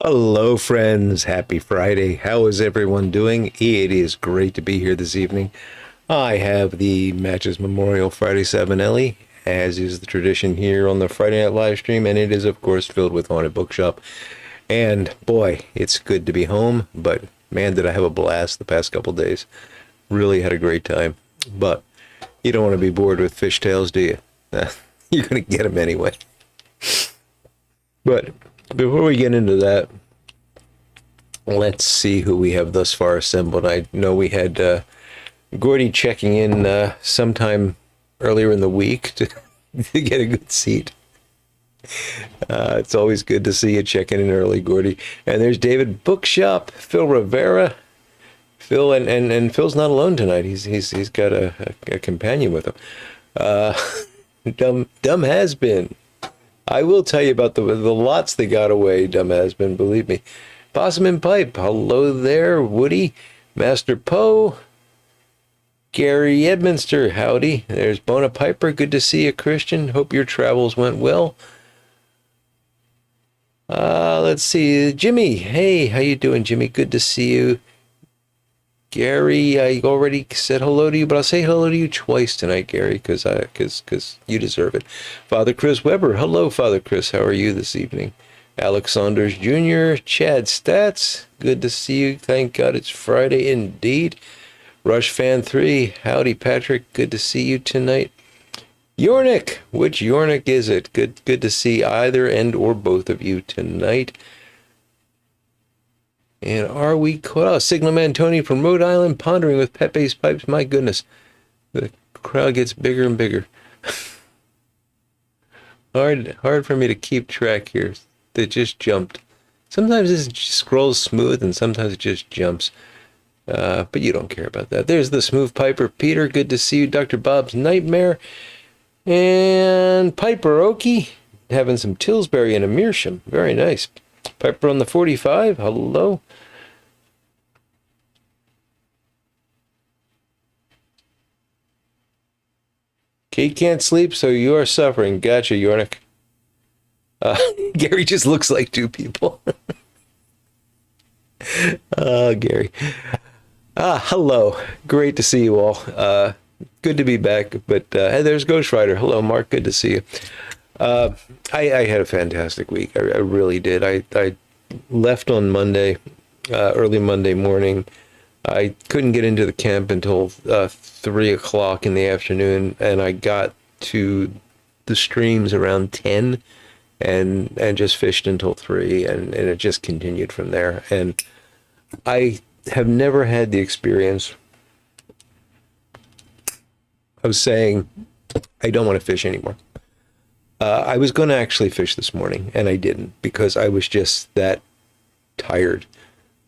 Hello, friends. Happy Friday. How is everyone doing? E80 is great to be here this evening. I have the Matches Memorial Friday 7 Ellie, as is the tradition here on the Friday Night live stream, and it is, of course, filled with Haunted Bookshop. And boy, it's good to be home, but man, did I have a blast the past couple days. Really had a great time. But you don't want to be bored with fishtails, do you? You're going to get them anyway. But before we get into that, let's see who we have thus far assembled. I know we had Gordy checking in sometime earlier in the week to get a good seat. It's always good to see you checking in early, Gordy. And there's David Bookshop, Phil Rivera. Phil and Phil's not alone tonight. He's got a companion with him. Dumb has been. I will tell you about the lots that got away, Dumb has been, believe me. Possum and Pipe, hello there. Woody, Master Poe, Gary Edminster, howdy. There's Bona Piper, good to see you, Christian. Hope your travels went well. Let's see, Jimmy, hey, how you doing, Jimmy? Good to see you. Gary, I already said hello to you, but I'll say hello to you twice tonight, Gary, because you deserve it. Father Chris Weber, hello, Father Chris. How are you this evening? Alex Saunders Jr., Chad Stats, good to see you. Thank God it's Friday indeed. Rush Fan 3, howdy, Patrick. Good to see you tonight. Yornik, which Yornik is it? Good to see either and or both of you tonight. And are we caught up? Signal Man Tony from Rhode Island, pondering with Pepe's pipes. My goodness, the crowd gets bigger and bigger. hard for me to keep track here. It just jumped. Sometimes it just scrolls smooth, and sometimes it just jumps. But you don't care about that. There's the Smooth Piper. Peter, good to see you. Dr. Bob's Nightmare. And Piper Okie, having some Tillsbury and a Meerschaum. Very nice. Piper on the 45, hello. Kate can't sleep, so you are suffering. Gotcha, Yornik. Gary just looks like two people. Gary. Hello. Great to see you all. Good to be back. But hey, there's Ghost Rider. Hello, Mark. Good to see you. I had a fantastic week. I really did. I left on Monday, early Monday morning, I couldn't get into the camp until 3 o'clock in the afternoon, and I got to the streams around 10 and just fished until 3, and it just continued from there. And I have never had the experience of saying, I don't want to fish anymore. I was going to actually fish this morning, and I didn't because I was just that tired,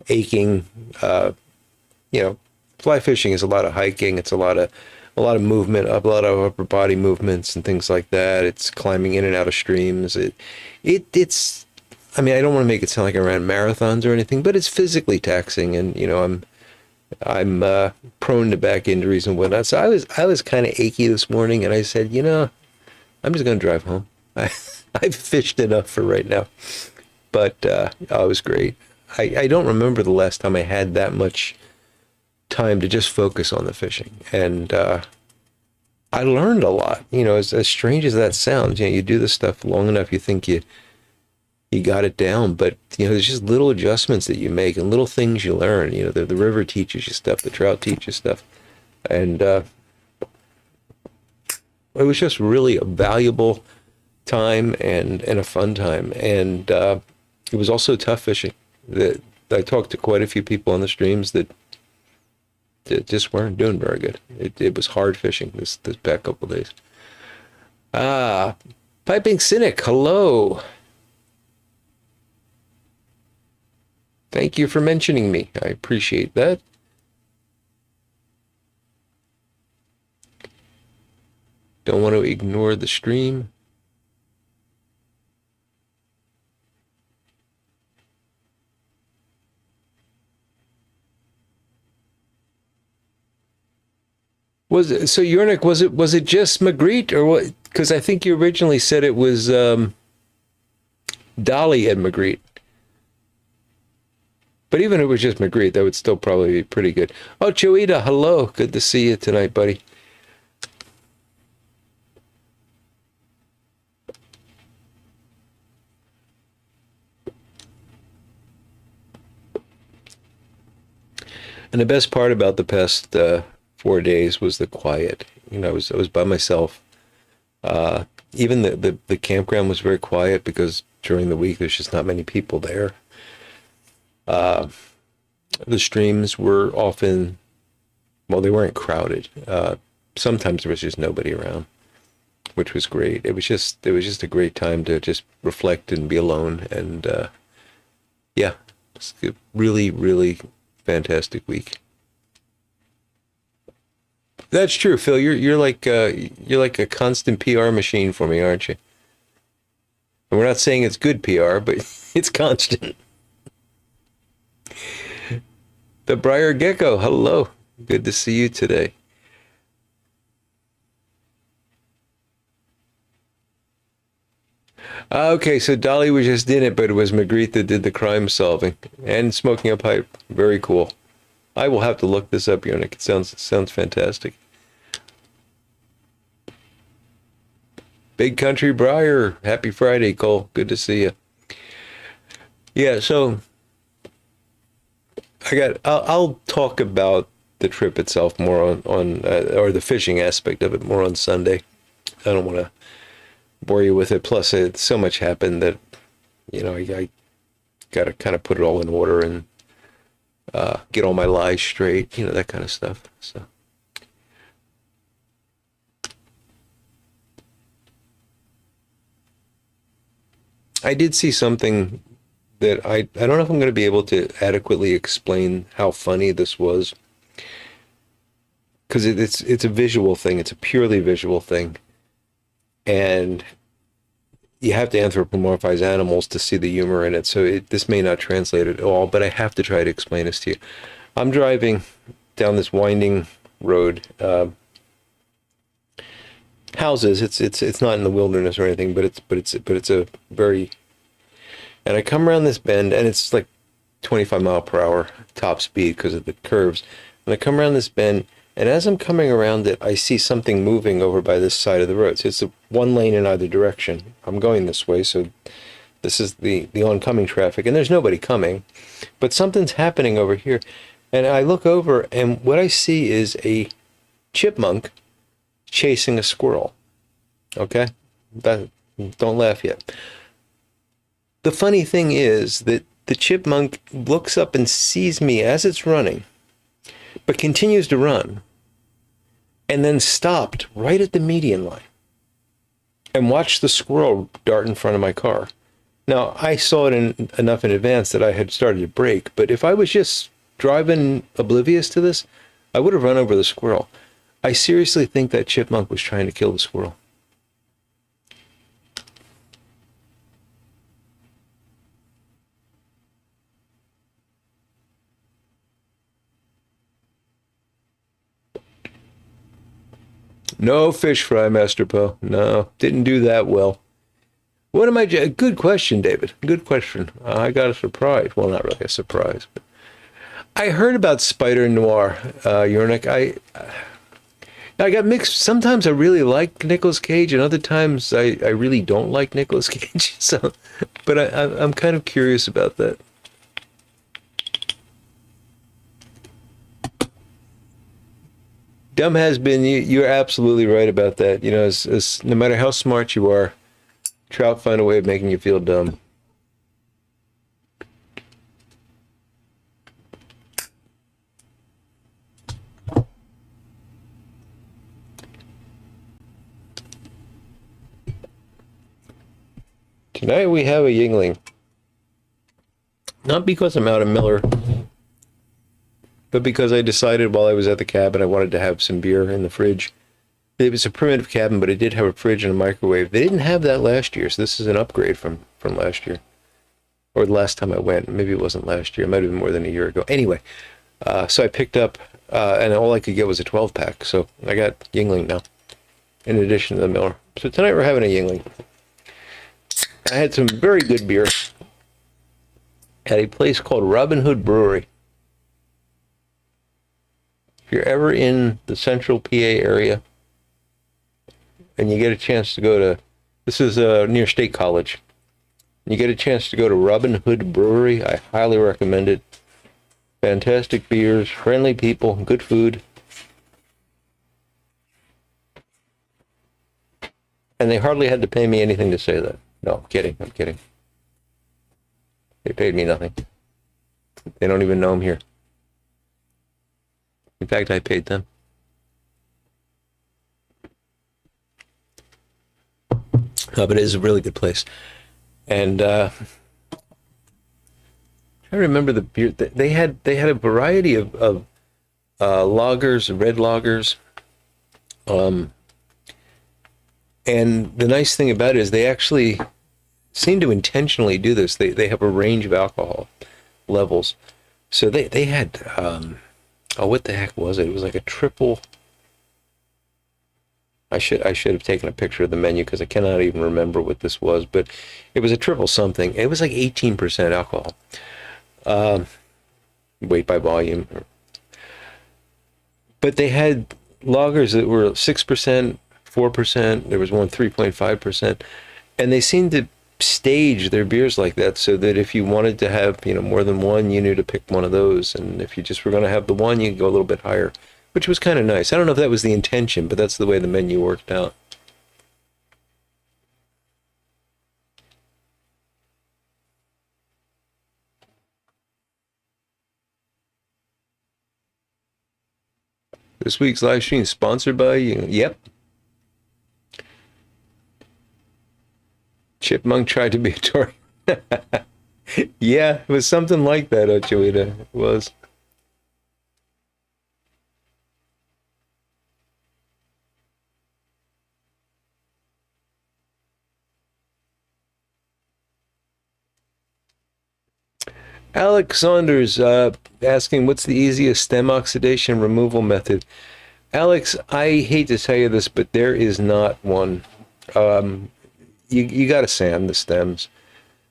aching. You know, fly fishing is a lot of hiking. It's a lot of movement, a lot of upper body movements and things like that. It's climbing in and out of streams. It's. I mean, I don't want to make it sound like I ran marathons or anything, but it's physically taxing, and I'm prone to back injuries and whatnot. So I was kind of achy this morning, and I said, I'm just going to drive home. I've fished enough for right now. But it was great. I don't remember the last time I had that much time to just focus on the fishing. And I learned a lot. As strange as that sounds, you do this stuff long enough, you think you got it down. But, there's just little adjustments that you make and little things you learn. The river teaches you stuff. The trout teaches stuff. And it was just really a valuable time and a fun time. And it was also tough fishing. I talked to quite a few people on the streams that just weren't doing very good. It was hard fishing this past couple of days. Piping Cynic, hello. Thank you for mentioning me. I appreciate that. Don't want to ignore the stream. So Yernik, was it just Magritte or what? Because I think you originally said it was Dolly and Magritte. But even if it was just Magritte, that would still probably be pretty good. Oh, Choita, hello. Good to see you tonight, buddy. And the best part about the past 4 days was the quiet. I was by myself. Even the campground was very quiet because during the week there's just not many people there. The streams were often, well, they weren't crowded. Sometimes there was just nobody around, which was great. It was just a great time to just reflect and be alone. And yeah, it's a really, really fantastic week. That's true, Phil. You're like a constant PR machine for me, aren't you? And we're not saying it's good PR, but it's constant. The Briar Gecko, hello. Good to see you today. Okay, so Dolly was just in it, but it was Magritte that did the crime solving and smoking a pipe. Very cool. I will have to look this up, Yonik. It sounds fantastic. Big Country Briar, happy Friday, Cole. Good to see you. Yeah, so I'll talk about the trip itself more on or the fishing aspect of it more on Sunday. I don't want to bore you with it. Plus, so much happened that I got to kind of put it all in order and get all my lies straight. That kind of stuff. So. I did see something that I don't know if I'm going to be able to adequately explain how funny this was, because it's a visual thing. It's a purely visual thing, and you have to anthropomorphize animals to see the humor in it. So this may not translate at all, but I have to try to explain this to you. I'm driving down this winding road. Houses. It's not in the wilderness or anything, but it's a very. And I come around this bend, and it's like 25 mile per hour top speed because of the curves. And I come around this bend, and as I'm coming around it, I see something moving over by this side of the road. So it's one lane in either direction. I'm going this way, so this is the oncoming traffic, and there's nobody coming, but something's happening over here. And I look over, and what I see is a chipmunk chasing a squirrel. Okay? That, don't laugh yet. The funny thing is that the chipmunk looks up and sees me as it's running, but continues to run, and then stopped right at the median line and watched the squirrel dart in front of my car. Now, I saw it enough in advance that I had started to brake, but if I was just driving oblivious to this, I would have run over the squirrel. I seriously think that chipmunk was trying to kill the squirrel. No fish fry, Master Poe. No, didn't do that well. What am I? Good question, David. Good question. I got a surprise. Well, not really a surprise, but I heard about Spider Noir, Yernick. I got mixed. Sometimes I really like Nicolas Cage, and other times I really don't like Nicolas Cage. So, but I'm kind of curious about that. Dumb has been. You're absolutely right about that. You know, no matter how smart you are, trout find a way of making you feel dumb. Tonight we have a Yingling. Not because I'm out of Miller, but because I decided while I was at the cabin I wanted to have some beer in the fridge. It was a primitive cabin, but it did have a fridge and a microwave. They didn't have that last year, so this is an upgrade from last year. Or the last time I went. Maybe it wasn't last year. It might have been more than a year ago. Anyway, so I picked up, and all I could get was a 12-pack. So I got Yingling now, in addition to the Miller. So tonight we're having a Yingling. I had some very good beer at a place called Robin Hood Brewery. If you're ever in the central PA area and you get a chance to go to, this is near State College, you get a chance to go to Robin Hood Brewery, I highly recommend it. Fantastic beers, friendly people, good food. And they hardly had to pay me anything to say that. No, I'm kidding. They paid me nothing. They don't even know I'm here. In fact, I paid them. But it is a really good place. And I remember the beer. They had a variety of lagers, red lagers. And the nice thing about it is they actually seem to intentionally do this. They have a range of alcohol levels. So they had, what the heck was it? It was like a triple. I should have taken a picture of the menu because I cannot even remember what this was, but it was a triple something. It was like 18% alcohol. Weight by volume. But they had lagers that were 6%, 4%. There was one 3.5%. And they seemed to stage their beers like that so that if you wanted to have, more than one, you knew to pick one of those. And if you just were going to have the one, you could go a little bit higher, which was kind of nice. I don't know if that was the intention, but that's the way the menu worked out. This week's live stream is sponsored by you. Yep. Chipmunk tried to be a Tory. Yeah, it was something like that, Ochoita. It was. Alex Saunders asking, what's the easiest stem oxidation removal method? Alex, I hate to tell you this, but there is not one. You got to sand the stems.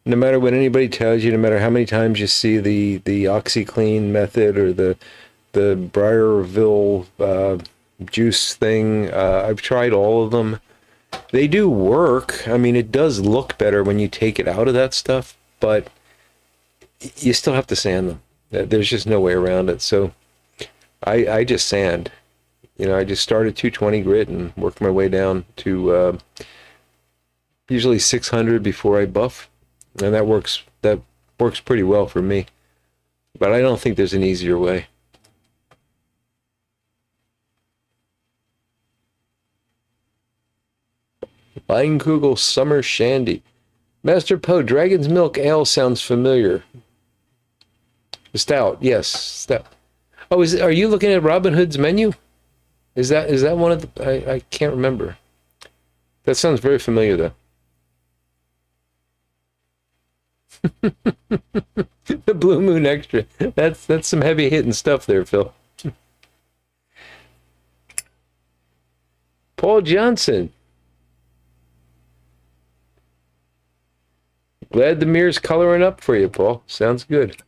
No matter what anybody tells you, no matter how many times you see the OxyClean method or the Briarville juice thing, I've tried all of them. They do work. I mean, it does look better when you take it out of that stuff, but you still have to sand them. There's just no way around it. So I just sand. I just start at 220 grit and work my way down to usually 600 before I buff, and that works pretty well for me. But I don't think there's an easier way. Weinkugel Summer Shandy. Master Poe, Dragon's Milk Ale sounds familiar. Stout, yes, stout. Oh, are you looking at Robin Hood's menu? Is that one of the? I can't remember. That sounds very familiar though. The Blue Moon Extra. That's some heavy hitting stuff there, Phil. Paul Johnson. Glad the mirror's coloring up for you, Paul. Sounds good.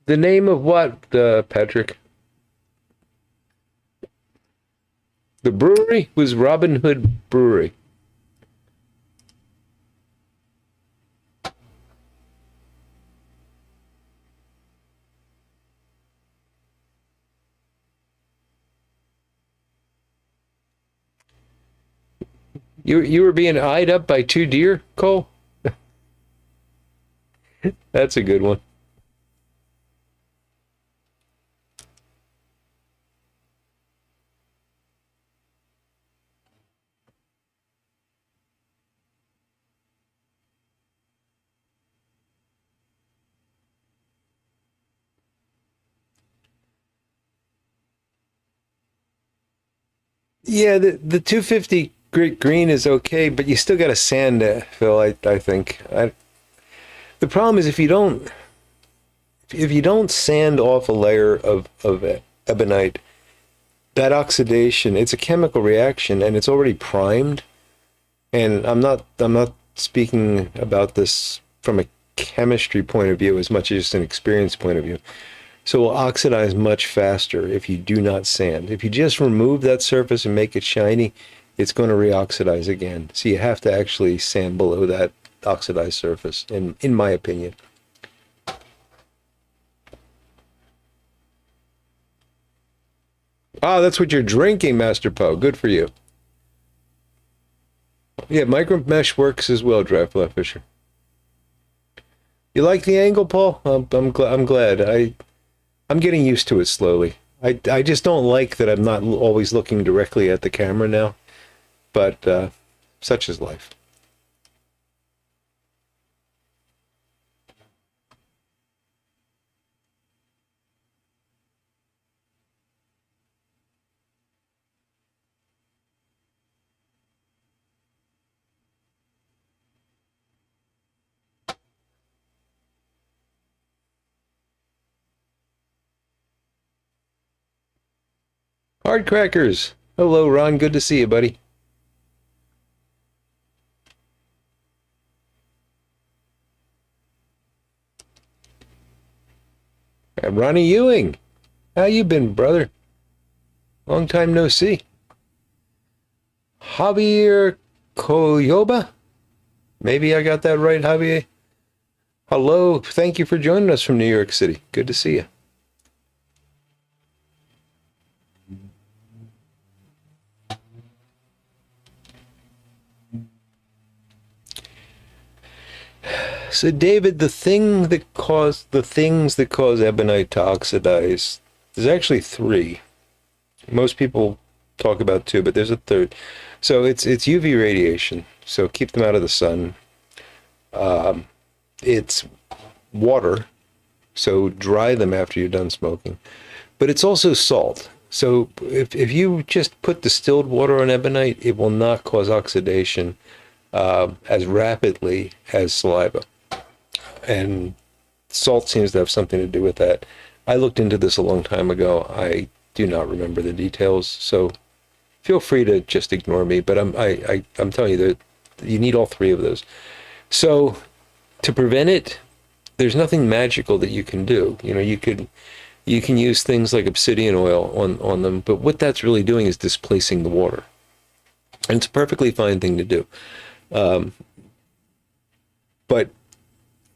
The name of what, Patrick? The brewery was Robin Hood Brewery. You were being eyed up by two deer, Cole? That's a good one. Yeah, the 250 grit green is okay, but you still got to sand it, Phil. I think. The problem is if you don't sand off a layer of ebonite, that oxidation, it's a chemical reaction and it's already primed. And I'm not speaking about this from a chemistry point of view as much as just an experience point of view. So it will oxidize much faster if you do not sand. If you just remove that surface and make it shiny, it's going to reoxidize again. So you have to actually sand below that oxidized surface, in my opinion. Ah, that's what you're drinking, Master Poe. Good for you. Yeah, micro mesh works as well, Draftfly Fisher. You like the angle, Paul? I'm glad. I'm getting used to it slowly. I just don't like that I'm not always looking directly at the camera now, but such is life. Hard Crackers. Hello, Ron. Good to see you, buddy. And Ronnie Ewing. How you been, brother? Long time no see. Javier Coyoba? Maybe I got that right, Javier. Hello. Thank you for joining us from New York City. Good to see you. So, David, the things that cause ebonite to oxidize, there's actually three. Most people talk about two, but there's a third. So it's UV radiation. So keep them out of the sun. It's water. So dry them after you're done smoking. But it's also salt. So if you just put distilled water on ebonite, it will not cause oxidation as rapidly as saliva. And salt seems to have something to do with that. I looked into this a long time ago. I do not remember the details, so feel free to just ignore me. But I'm telling you that you need all three of those. So to prevent it, there's nothing magical that you can do. You can use things like obsidian oil on them, but what that's really doing is displacing the water, and it's a perfectly fine thing to do. But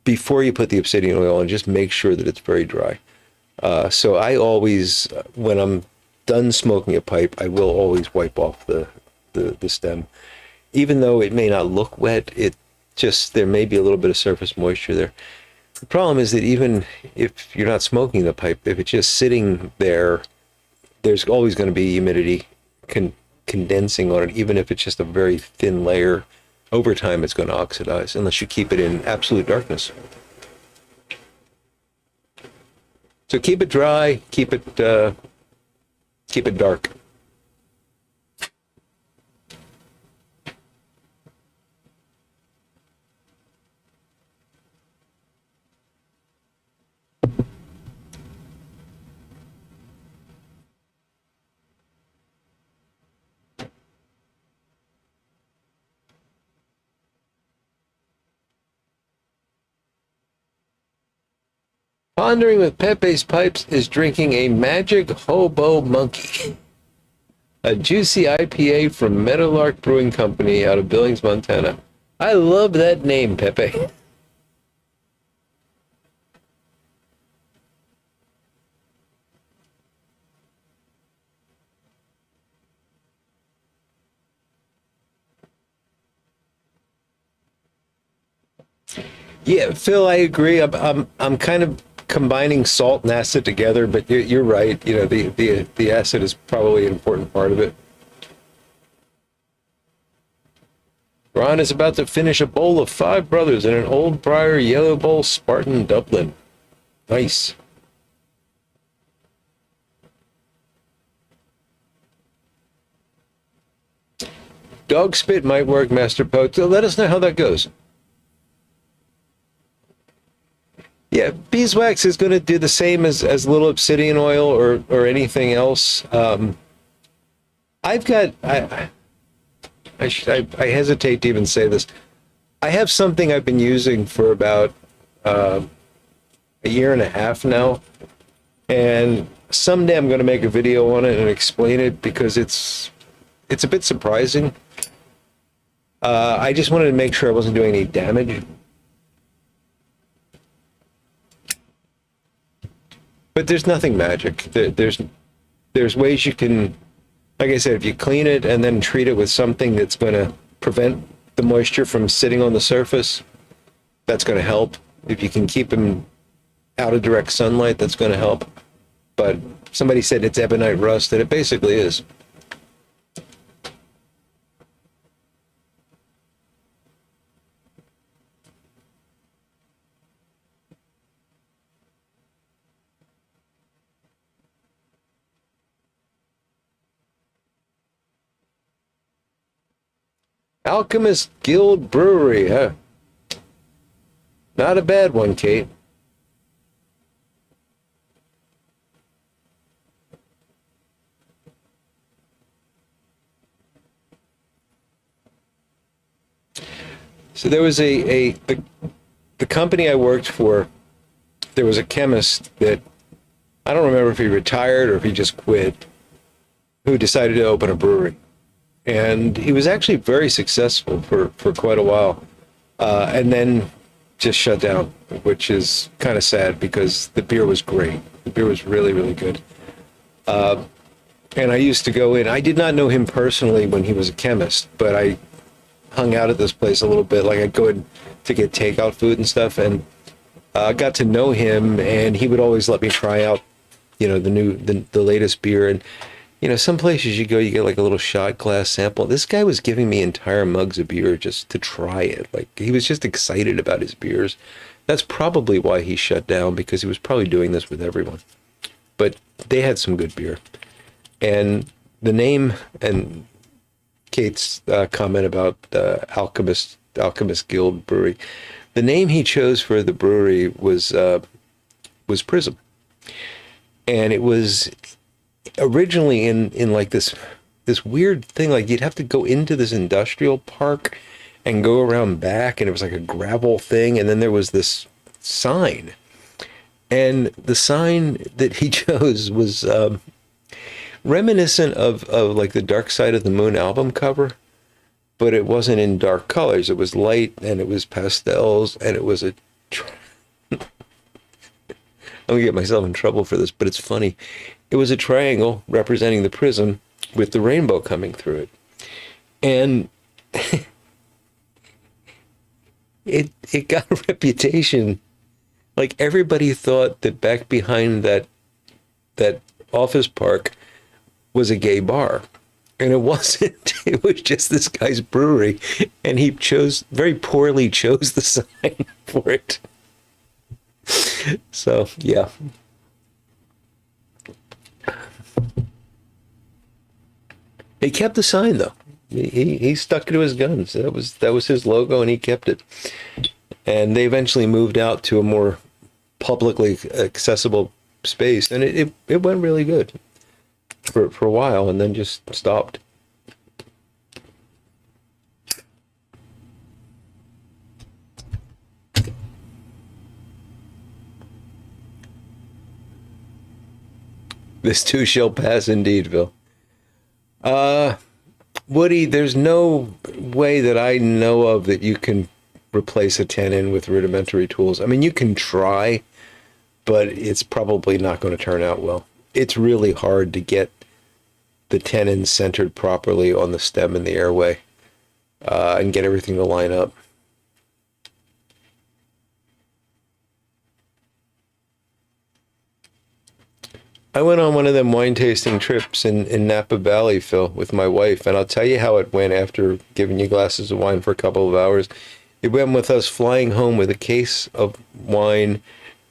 before you put the obsidian oil on, just make sure that it's very dry. So I always, when I'm done smoking a pipe, I will always wipe off the stem. Even though it may not look wet, it just, there may be a little bit of surface moisture there. The problem is that even if you're not smoking the pipe, if it's just sitting there, there's always going to be humidity condensing on it, even if it's just a very thin layer. Over time, it's going to oxidize unless you keep it in absolute darkness. So keep it dry, keep it dark. Pondering with Pepe's Pipes is drinking a Magic Hobo Monkey, a juicy IPA from Meadowlark Brewing Company out of Billings, Montana. I love that name, Pepe. Yeah, Phil, I agree. I'm kind of combining salt and acid together, but you're right. You know, the acid is probably an important part of it. Ron is about to finish a bowl of Five Brothers in an Old Briar Yellow Bowl Spartan Dublin. Nice. Dog spit might work, Master Poe. So let us know how that goes. Yeah, beeswax is going to do the same as little obsidian oil or anything else. I've got I hesitate to even say this. I have something I've been using for about a year and a half now, and someday I'm going to make a video on it and explain it because it's a bit surprising. I just wanted to make sure I wasn't doing any damage. But there's nothing magic. There's ways you can, like I said, if you clean it and then treat it with something that's going to prevent the moisture from sitting on the surface, that's going to help. If you can keep them out of direct sunlight, that's going to help. But somebody said it's ebonite rust, and it basically is. Alchemist Guild Brewery, huh? Not a bad one, Kate. So there was the company I worked for, there was a chemist that, I don't remember if he retired or if he just quit, who decided to open a brewery. And he was actually very successful for quite a while, and then just shut down, which is kind of sad because the beer was great. The beer was really, really good. And I used to go in. I did not know him personally when he was a chemist, but I hung out at this place a little bit. Like I'd go in to get takeout food and stuff, and I got to know him, and he would always let me try out, you know, the latest beer. And you know, some places you go, you get like a little shot glass sample. This guy was giving me entire mugs of beer just to try it. Like he was just excited about his beers. That's probably why he shut down, because he was probably doing this with everyone. But they had some good beer. And the name, and Kate's comment about Alchemist Guild Brewery, the name he chose for the brewery was Prism. And it was originally in like this weird thing, like you'd have to go into this industrial park and go around back, and it was like a gravel thing, and then there was this sign, and the sign that he chose was reminiscent of like the Dark Side of the Moon album cover, but it wasn't in dark colors. It was light, and it was pastels, and it was I'm gonna get myself in trouble for this, but it's funny. It was a triangle representing the prism with the rainbow coming through it. And it got a reputation. Like everybody thought that back behind that office park was a gay bar. And it wasn't. It was just this guy's brewery. And he very poorly chose the sign for it. So yeah. He kept the sign though. He stuck to his guns. That was his logo, and he kept it. And they eventually moved out to a more publicly accessible space, and it went really good for a while, and then just stopped. This too shall pass indeed, Phil. Woody, there's no way that I know of that you can replace a tenon with rudimentary tools. I mean, you can try, but it's probably not going to turn out well. It's really hard to get the tenon centered properly on the stem and the airway, and get everything to line up. I went on one of them wine tasting trips in Napa Valley, Phil, with my wife, and I'll tell you how it went after giving you glasses of wine for a couple of hours. It went with us flying home with a case of wine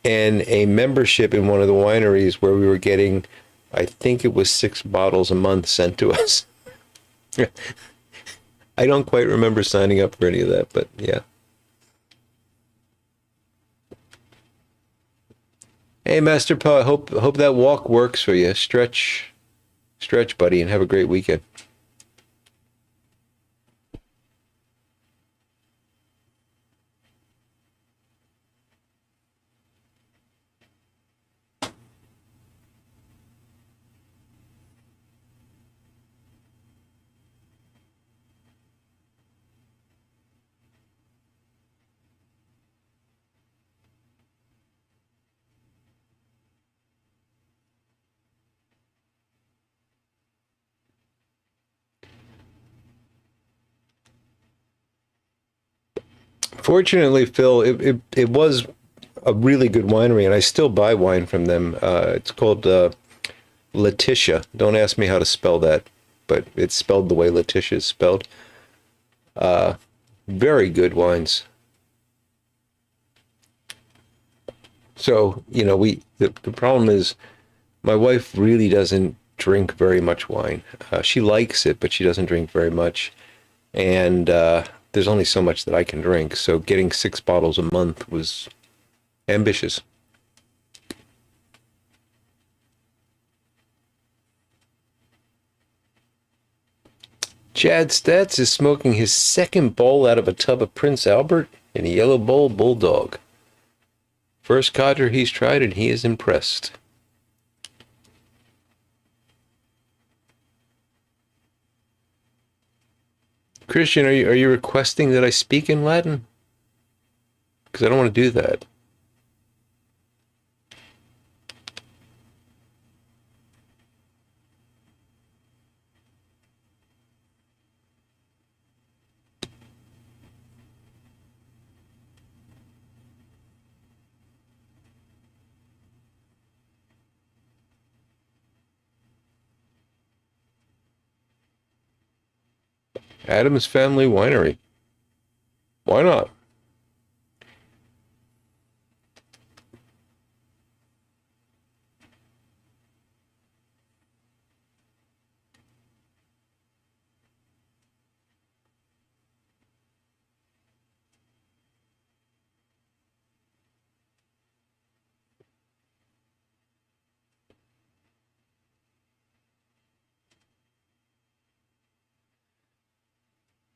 and a membership in one of the wineries where we were getting, I think it was 6 bottles a month sent to us. I don't quite remember signing up for any of that, but yeah. Hey, Master Poe, I hope that walk works for you. Stretch, buddy, and have a great weekend. Fortunately, Phil, it was a really good winery, and I still buy wine from them. It's called Letitia. Don't ask me how to spell that, but it's spelled the way Letitia is spelled. Very good wines. So, the problem is my wife really doesn't drink very much wine. She likes it, but she doesn't drink very much. And there's only so much that I can drink. So getting 6 bottles a month was ambitious. Chad Stats is smoking his second bowl out of a tub of Prince Albert in a yellow bowl bulldog. First codger he's tried, and he is impressed. Christian, are you requesting that I speak in Latin? Because I don't want to do that. Adams Family Winery. Why not?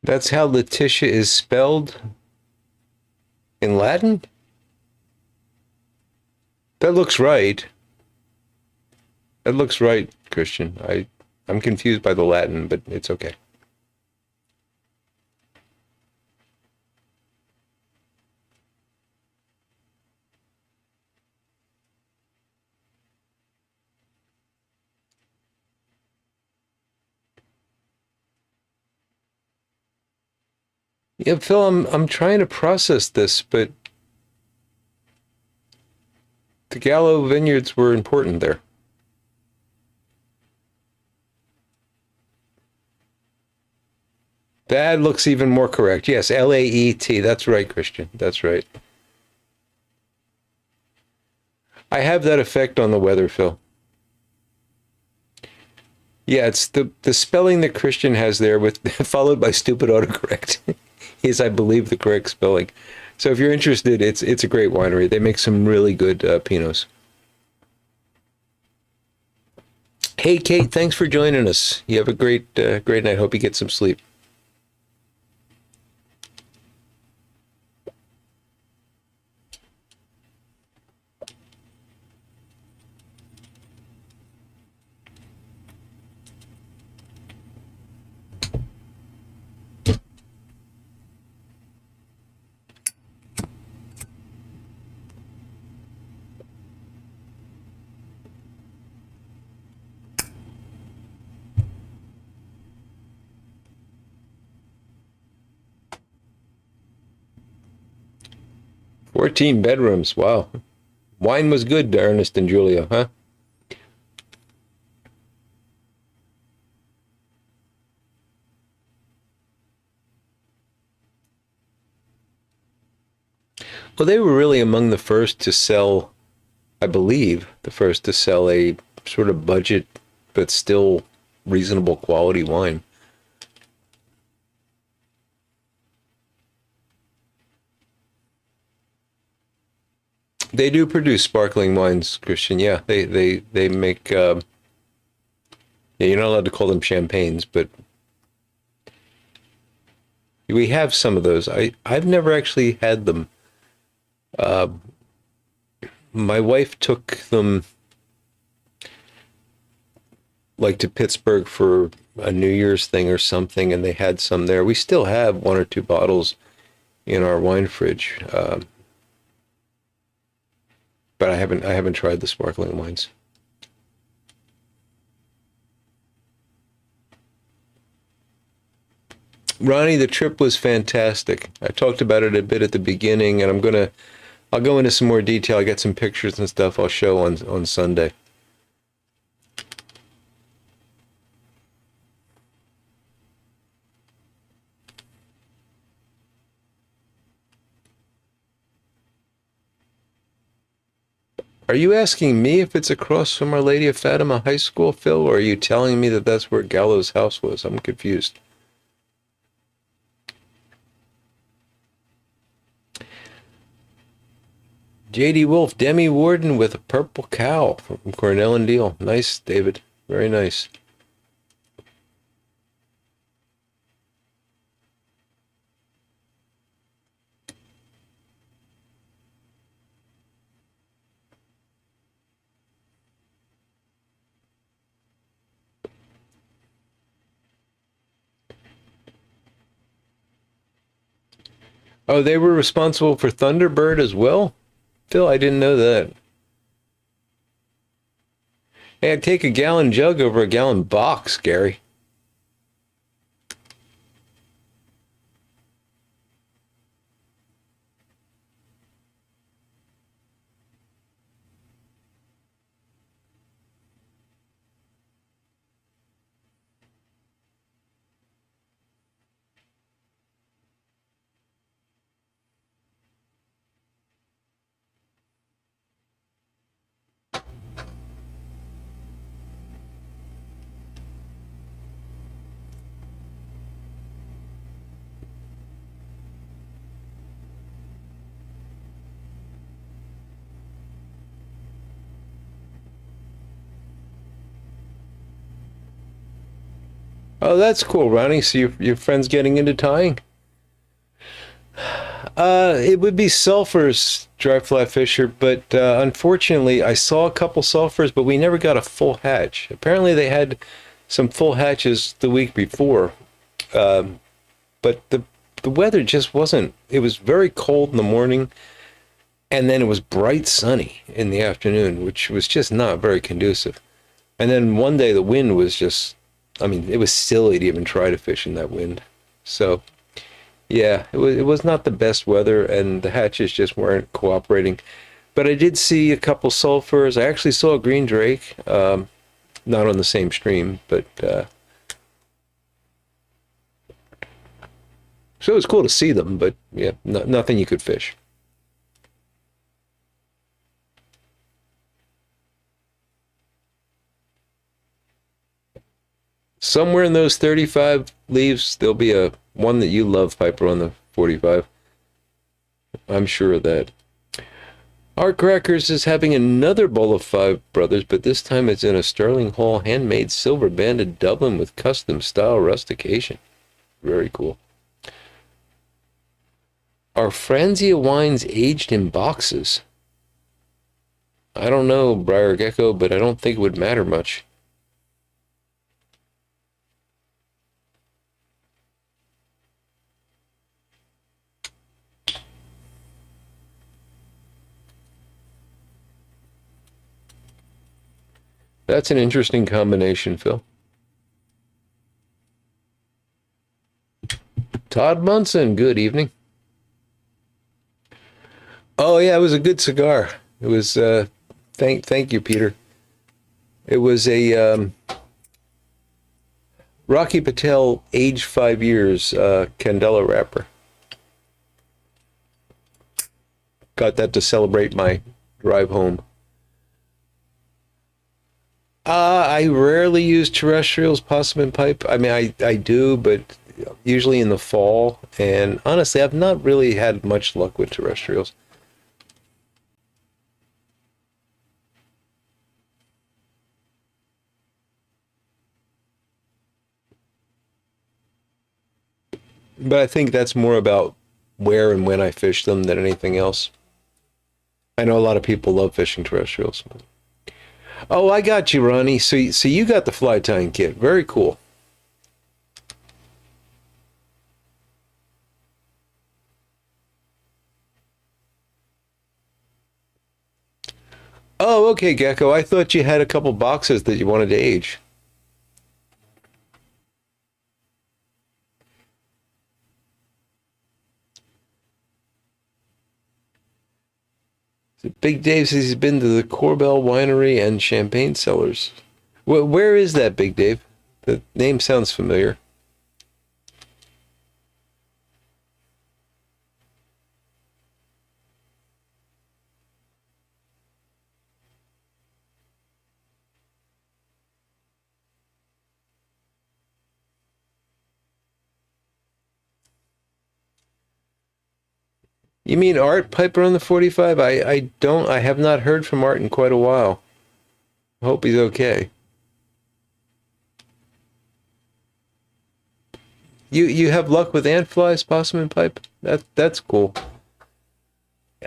That's how Letitia is spelled in Latin? That looks right. That looks right, Christian. I'm confused by the Latin, but it's okay. Yeah, Phil, I'm trying to process this, but the Gallo vineyards were important there. That looks even more correct. Yes, Laet. That's right, Christian. That's right. I have that effect on the weather, Phil. Yeah, it's the spelling that Christian has there with followed by stupid autocorrect is, I believe, the correct spelling. So if you're interested, it's a great winery. They make some really good Pinots. Hey, Kate, thanks for joining us. You have a great night. Hope you get some sleep. 14 bedrooms. Wow. Wine was good, Ernest and Julia, huh? Well, they were really among the first to sell, I believe, the first to sell a sort of budget but still reasonable quality wine. They do produce sparkling wines, Christian. Yeah, they make. Yeah, you're not allowed to call them champagnes, but we have some of those. I've never actually had them. Uh, my wife took them like to Pittsburgh for a New Year's thing or something, and they had some there. We still have one or two bottles in our wine fridge, but I haven't tried the sparkling wines. Ronnie, the trip was fantastic. I talked about it a bit at the beginning, and I'll go into some more detail. I got some pictures and stuff I'll show on Sunday. Are you asking me if it's across from Our Lady of Fatima High School, Phil, or are you telling me that that's where Gallo's house was? I'm confused. J.D. Wolf, Demi Warden with a purple cow from Cornell and Deal. Nice, David. Very nice. Oh, they were responsible for Thunderbird as well? Phil, I didn't know that. Hey, I'd take a gallon jug over a gallon box, Gary. Oh, that's cool, Ronnie. So your friend's getting into tying? It would be sulfurs, dry fly fisher, but unfortunately, I saw a couple sulfurs, but we never got a full hatch. Apparently, they had some full hatches the week before, um, but the weather just wasn't. It was very cold in the morning, and then it was bright sunny in the afternoon, which was just not very conducive. And then one day the wind was just, I mean, it was silly to even try to fish in that wind. So Yeah, it was not the best weather, and the hatches just weren't cooperating. But I did see a couple sulfurs. I actually saw a green drake, not on the same stream, but so it was cool to see them. But yeah, nothing you could fish. Somewhere in those 35 leaves, there'll be a one that you love, Piper, on the 45. I'm sure of that. Art Crackers is having another bowl of Five Brothers, but this time it's in a Sterling Hall handmade silver banded Dublin with custom style rustication. Very cool. Are Franzia wines aged in boxes? I don't know, Briar Gecko, but I don't think it would matter much. That's an interesting combination, Phil. Todd Munson, good evening. Oh yeah, it was a good cigar. It was thank you, Peter. It was a Rocky Patel aged 5 years Candela wrapper. Got that to celebrate my drive home. I rarely use terrestrials, possum and pipe. I mean, I do, but usually in the fall. And honestly, I've not really had much luck with terrestrials. But I think that's more about where and when I fish them than anything else. I know a lot of people love fishing terrestrials. Oh, I got you, Ronnie. So you got the fly tying kit. Very cool. Oh, okay, Gecko. I thought you had a couple boxes that you wanted to age. Big Dave says he's been to the Corbel Winery and Champagne Cellars. Where is that, Big Dave? The name sounds familiar. You mean Art Piper on the 45? I have not heard from Art in quite a while. Hope he's okay. You have luck with ant flies, possum and pipe? That's cool.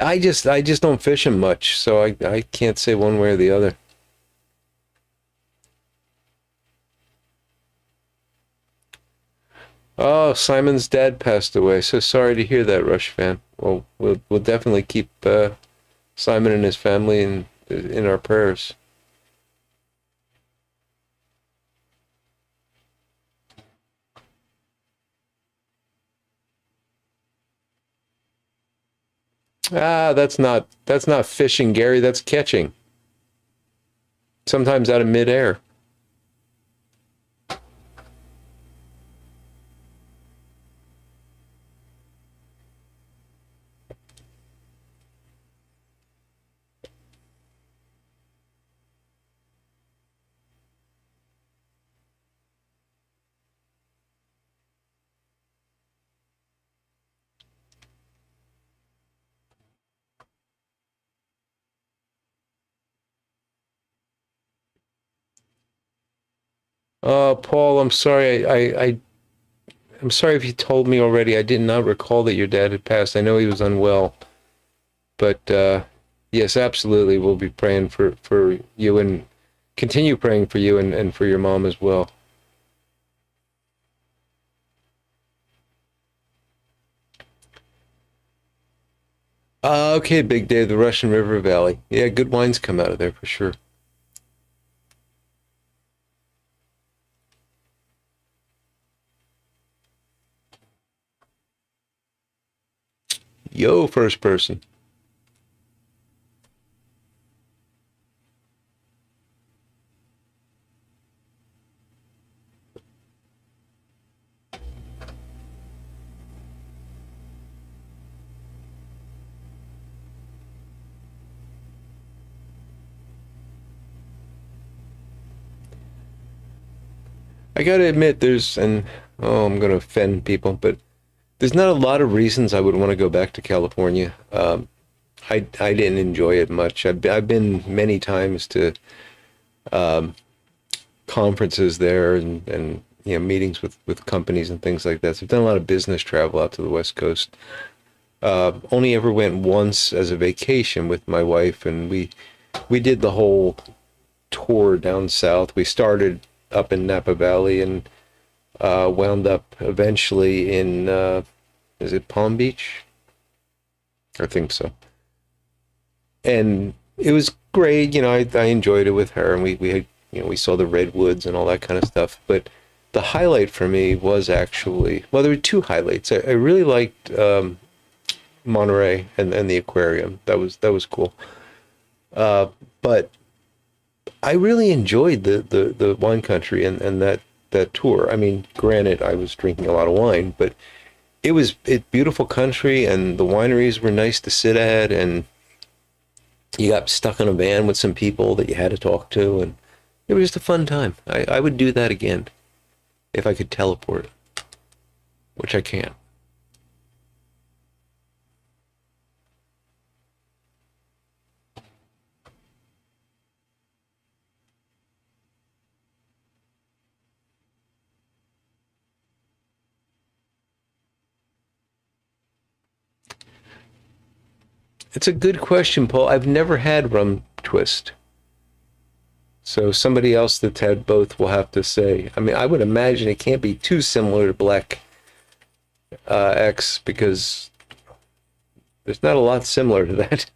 I just don't fish them much, so I can't say one way or the other. Oh, Simon's dad passed away. So sorry to hear that, Rush fan. Well, we'll definitely keep Simon and his family in our prayers. Ah, that's not fishing, Gary. That's catching. Sometimes out of midair. Paul, I'm sorry. I'm sorry if you told me already. I did not recall that your dad had passed. I know he was unwell, but yes, absolutely. We'll be praying for you and continue praying for you and for your mom as well. Okay, Big Dave, the Russian River Valley. Yeah, good wines come out of there for sure. Yo, first person. I gotta admit, oh, I'm gonna offend people, but there's not a lot of reasons I would want to go back to California. I didn't enjoy it much. I've been many times to conferences there and meetings with companies and things like that. So I've done a lot of business travel out to the West Coast. Only ever went once as a vacation with my wife, and we did the whole tour down south. We started up in Napa Valley and wound up eventually in is it Palm Beach? I think so. And it was great. I enjoyed it with her, and we had we saw the redwoods and all that kind of stuff. But the highlight for me was actually, well, there were two highlights. I really liked Monterey and the aquarium. That was cool. But I really enjoyed the wine country and that tour. I mean, granted, I was drinking a lot of wine, but it beautiful country, and the wineries were nice to sit at, and you got stuck in a van with some people that you had to talk to, and it was just a fun time. I would do that again if I could teleport, which I can't. It's a good question, Paul. I've never had rum twist. So somebody else that's had both will have to say. I mean, I would imagine it can't be too similar to Black X because there's not a lot similar to that.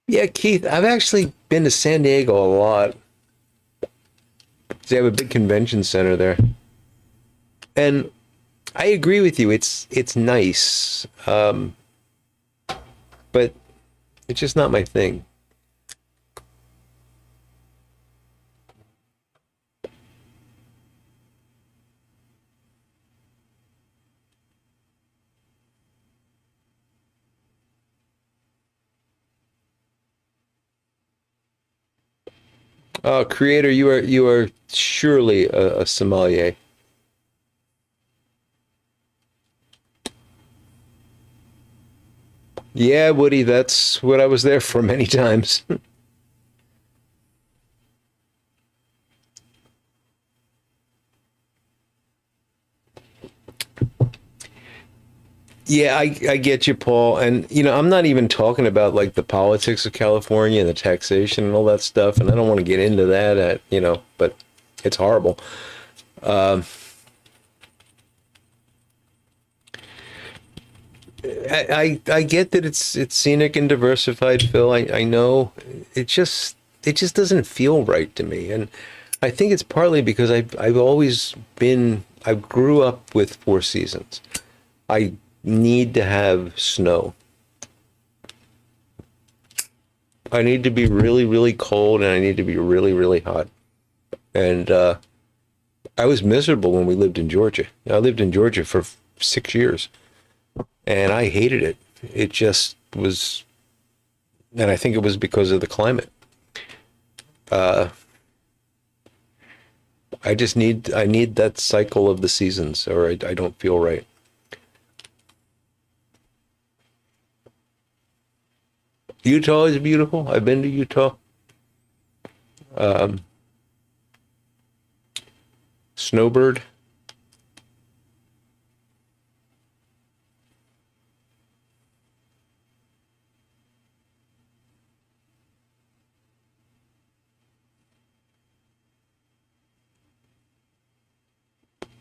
Yeah, Keith, I've actually been to San Diego a lot. They have a big convention center there. And I agree with you. It's nice, but it's just not my thing. Creator, you are surely a sommelier. Yeah, Woody, that's what I was there for many times. Yeah, I get you, Paul. And I'm not even talking about like the politics of California and the taxation and all that stuff. And I don't want to get into that but it's horrible. Um, I get that it's scenic and diversified, Phil. I know it just doesn't feel right to me, and I think it's partly because I've always been I grew up with four seasons. I need to have snow. I need to be really really cold, and I need to be really really hot. And I was miserable when we lived in Georgia. I lived in Georgia for 6 years, and I hated it. It just was, and I think it was because of the climate. Uh, I need that cycle of the seasons, or I don't feel right. Utah is beautiful. I've been to Utah. Um, Snowbird.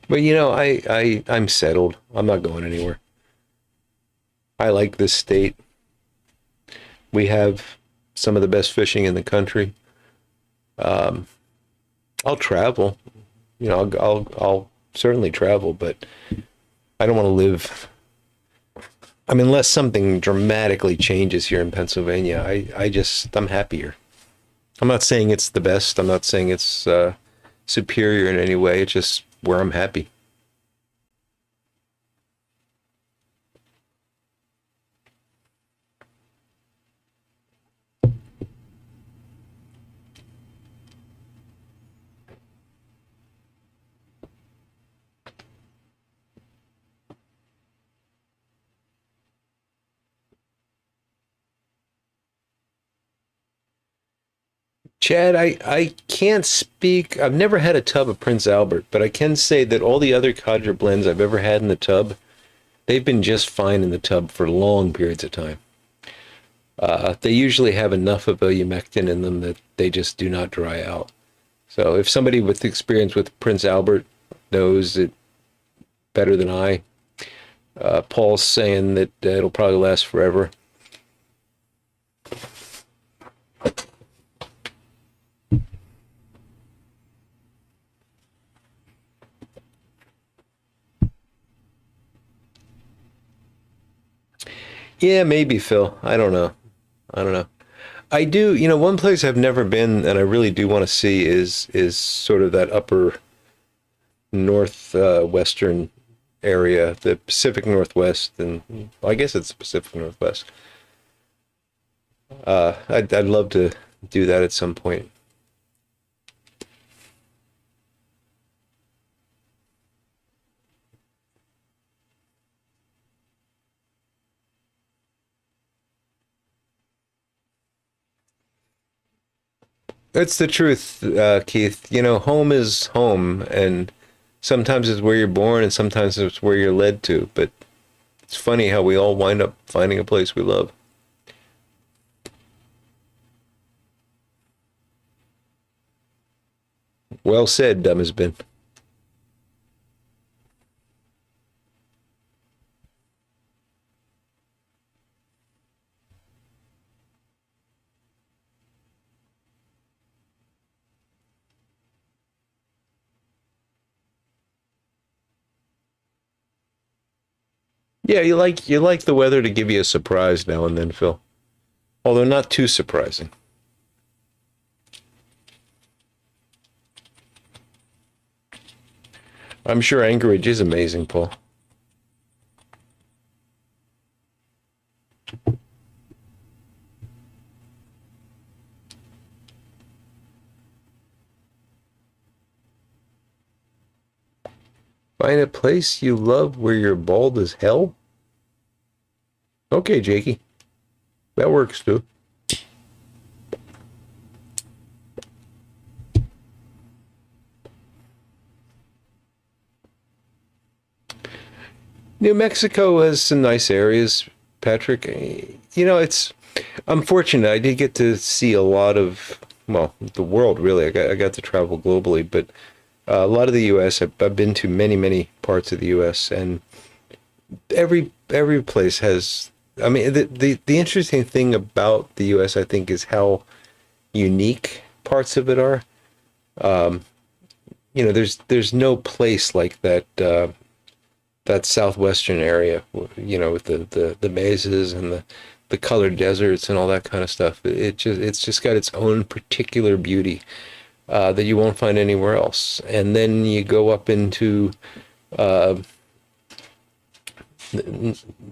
But I'm settled. I'm not going anywhere. I like this state. We have some of the best fishing in the country. I'll travel. I'll certainly travel, but I don't want to live. I mean, unless something dramatically changes here in Pennsylvania, I'm happier. I'm not saying it's the best. I'm not saying it's superior in any way. It's just where I'm happy. Chad, I can't speak. I've never had a tub of Prince Albert, but I can say that all the other codger blends I've ever had in the tub, they've been just fine in the tub for long periods of time. They usually have enough of a humectant in them that they just do not dry out. So if somebody with experience with Prince Albert knows it better than I, Paul's saying that it'll probably last forever. Yeah, maybe Phil. I don't know. I don't know. I do, one place I've never been and I really do want to see is sort of that upper north western area, the Pacific Northwest, and well, I guess it's the Pacific Northwest. I'd love to do that at some point. That's the truth, Keith. Home is home, and sometimes it's where you're born, and sometimes it's where you're led to. But it's funny how we all wind up finding a place we love. Well said, dumb has been. Yeah, you like the weather to give you a surprise now and then, Phil. Although not too surprising. I'm sure Anchorage is amazing, Paul. Find a place you love where you're bald as hell? Okay, Jakey. That works too. New Mexico has some nice areas, Patrick. It's I'm fortunate. I did get to see a lot of, well, the world really. I got to travel globally, but a lot of the U.S. I've been to many many parts of the U.S. and every place has. I mean, the interesting thing about the U.S. I think is how unique parts of it are. There's no place like that southwestern area, with the mesas and the colored deserts and all that kind of stuff. It's just got its own particular beauty that you won't find anywhere else. And then you go up into uh,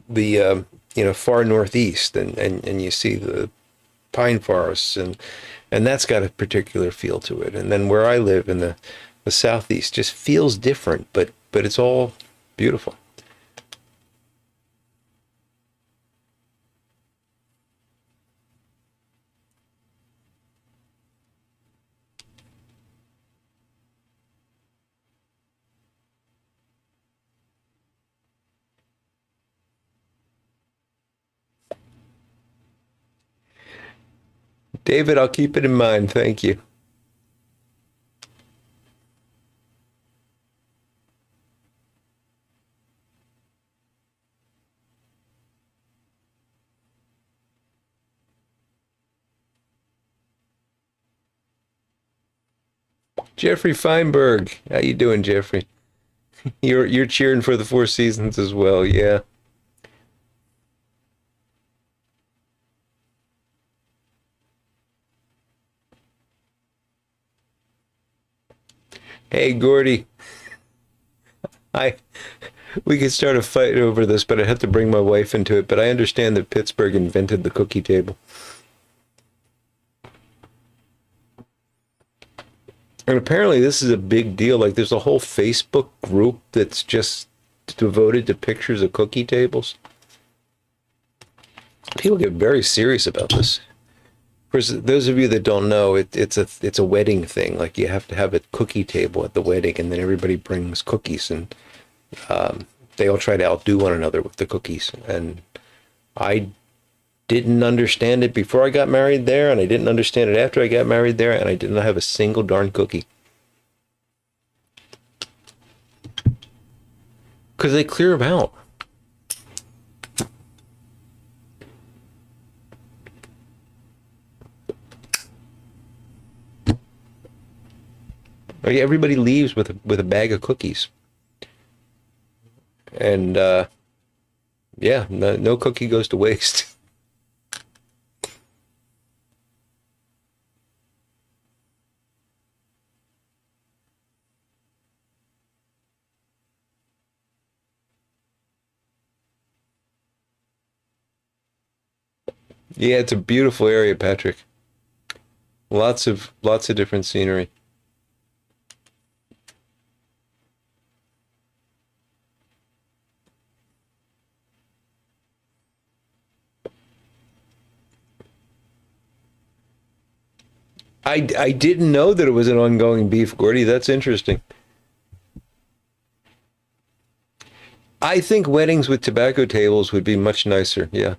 the far northeast, and you see the pine forests, and that's got a particular feel to it. And then where I live in the southeast just feels different, but it's all beautiful. David, I'll keep it in mind. Thank you. Jeffrey Feinberg. How you doing, Jeffrey? You're cheering for the Four Seasons as well, yeah. Hey, Gordy. I We could start a fight over this, but I have to bring my wife into it. But I understand that Pittsburgh invented the cookie table. And apparently this is a big deal. Like there's a whole Facebook group that's just devoted to pictures of cookie tables. People get very serious about this. For those of you that don't know, it's a wedding thing. Like you have to have a cookie table at the wedding, and then everybody brings cookies, and they all try to outdo one another with the cookies. And I didn't understand it before I got married there, and I didn't understand it after I got married there, and I did not have a single darn cookie. Because they clear them out. Like everybody leaves with a bag of cookies. And yeah, no cookie goes to waste. Yeah, it's a beautiful area, Patrick. Lots of different scenery. I didn't know that it was an ongoing beef, Gordy. That's interesting. I think weddings with tobacco tables would be much nicer. Yeah.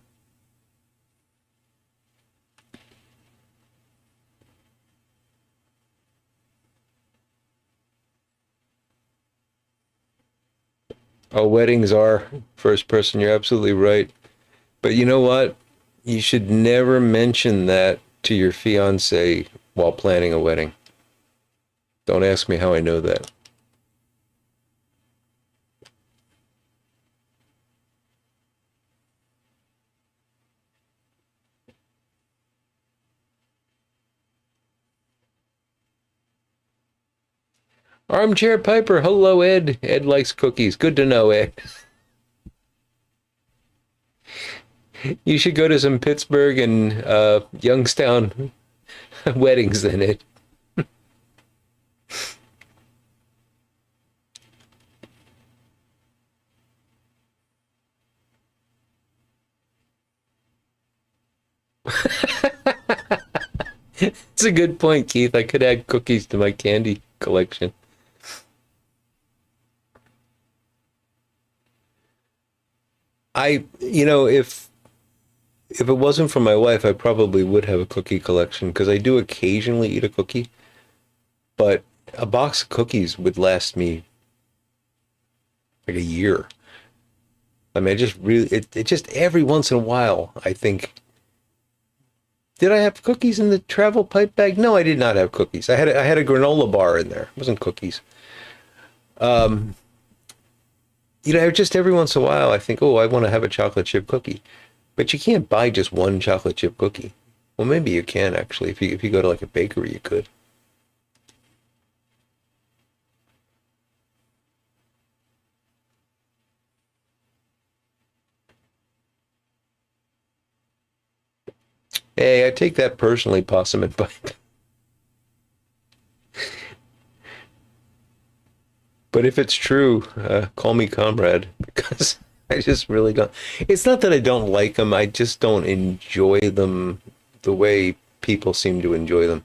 Oh, weddings are first person. You're absolutely right. But you know what? You should never mention that to your fiance while planning a wedding. Don't ask me how I know that. Armchair Piper. Hello, Ed. Ed likes cookies. Good to know, Ed. You should go to some Pittsburgh and Youngstown weddings then, Ed. It's a good point, Keith. I could add cookies to my candy collection. If it wasn't for my wife, I probably would have a cookie collection because I do occasionally eat a cookie, but a box of cookies would last me like a year. I mean, I just really, it just every once in a while, I think, did I have cookies in the travel pipe bag? No, I did not have cookies. I had a granola bar in there. It wasn't cookies. Um, just every once in a while, I think, oh, I want to have a chocolate chip cookie. But you can't buy just one chocolate chip cookie. Well, maybe you can actually. If you go to like a bakery, you could. Hey, I take that personally, Possum and Pipe. But if it's true, call me comrade because I just really don't. It's not that I don't like them. I just don't enjoy them the way people seem to enjoy them.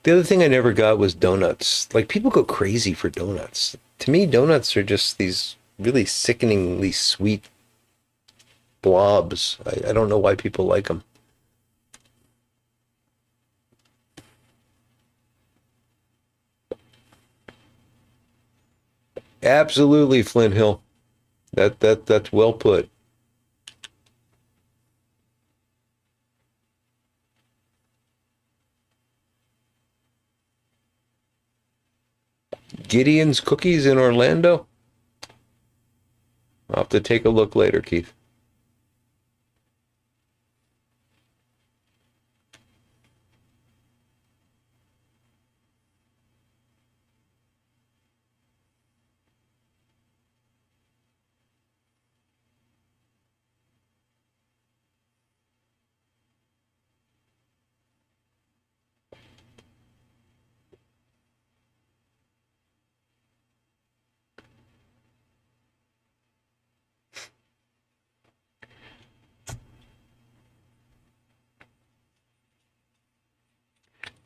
The other thing I never got was donuts. Like people go crazy for donuts. To me, donuts are just these really sickeningly sweet blobs. I don't know why people like them. Absolutely, Flint Hill. That's well put. Gideon's Cookies in Orlando? I'll have to take a look later, Keith.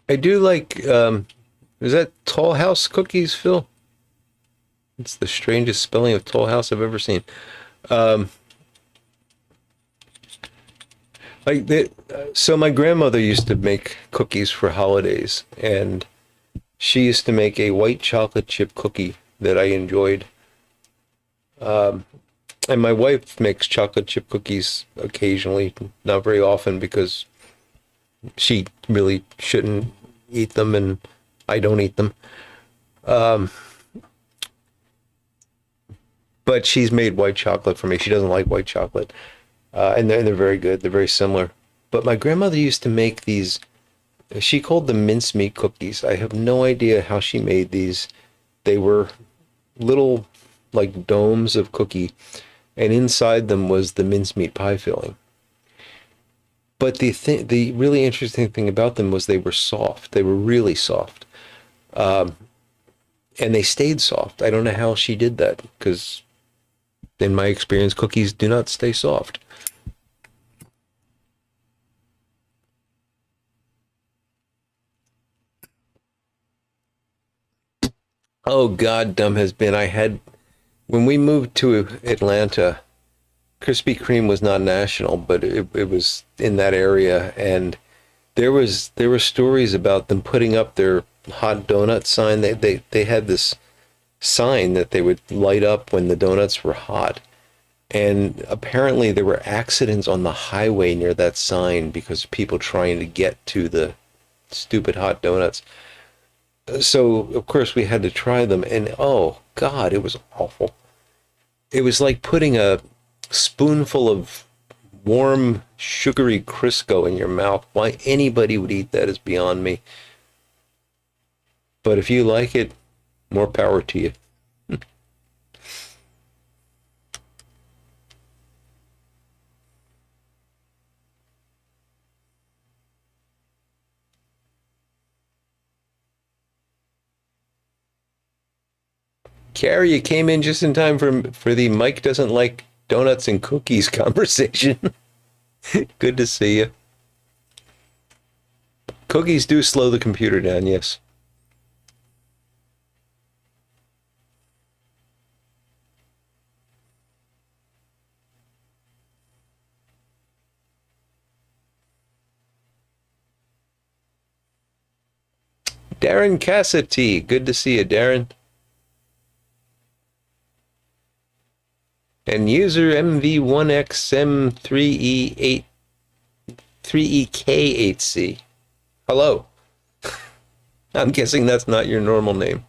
I do like, is that Toll House cookies, Phil? It's the strangest spelling of Toll House I've ever seen. Um, so my grandmother used to make cookies for holidays, and she used to make a white chocolate chip cookie that I enjoyed. And my wife makes chocolate chip cookies occasionally, not very often because she really shouldn't eat them, and I don't eat them. But she's made white chocolate for me. She doesn't like white chocolate, and they're very good. They're very similar. But my grandmother used to make these. She called them mincemeat cookies. I have no idea how she made these. They were little, like, domes of cookie, and inside them was the mincemeat pie filling. But the really interesting thing about them was they were soft. They were really soft, and they stayed soft. I don't know how she did that, because in my experience, cookies do not stay soft. Oh God, dumb has been. I had when we moved to Atlanta, Krispy Kreme was not national, but it was in that area, and there were stories about them putting up their hot donut sign. They had this sign that they would light up when the donuts were hot. And apparently there were accidents on the highway near that sign because of people trying to get to the stupid hot donuts. So of course we had to try them, and oh God, it was awful. It was like putting a spoonful of warm, sugary Crisco in your mouth. Why anybody would eat that is beyond me. But if you like it, more power to you. Carrie, you came in just in time for the Mike doesn't like donuts and cookies conversation. Good to see you. Cookies do slow the computer down, yes. Darren Cassidy, good to see you, Darren. And user MV1XM3E8 3EK8C. Hello. I'm guessing that's not your normal name.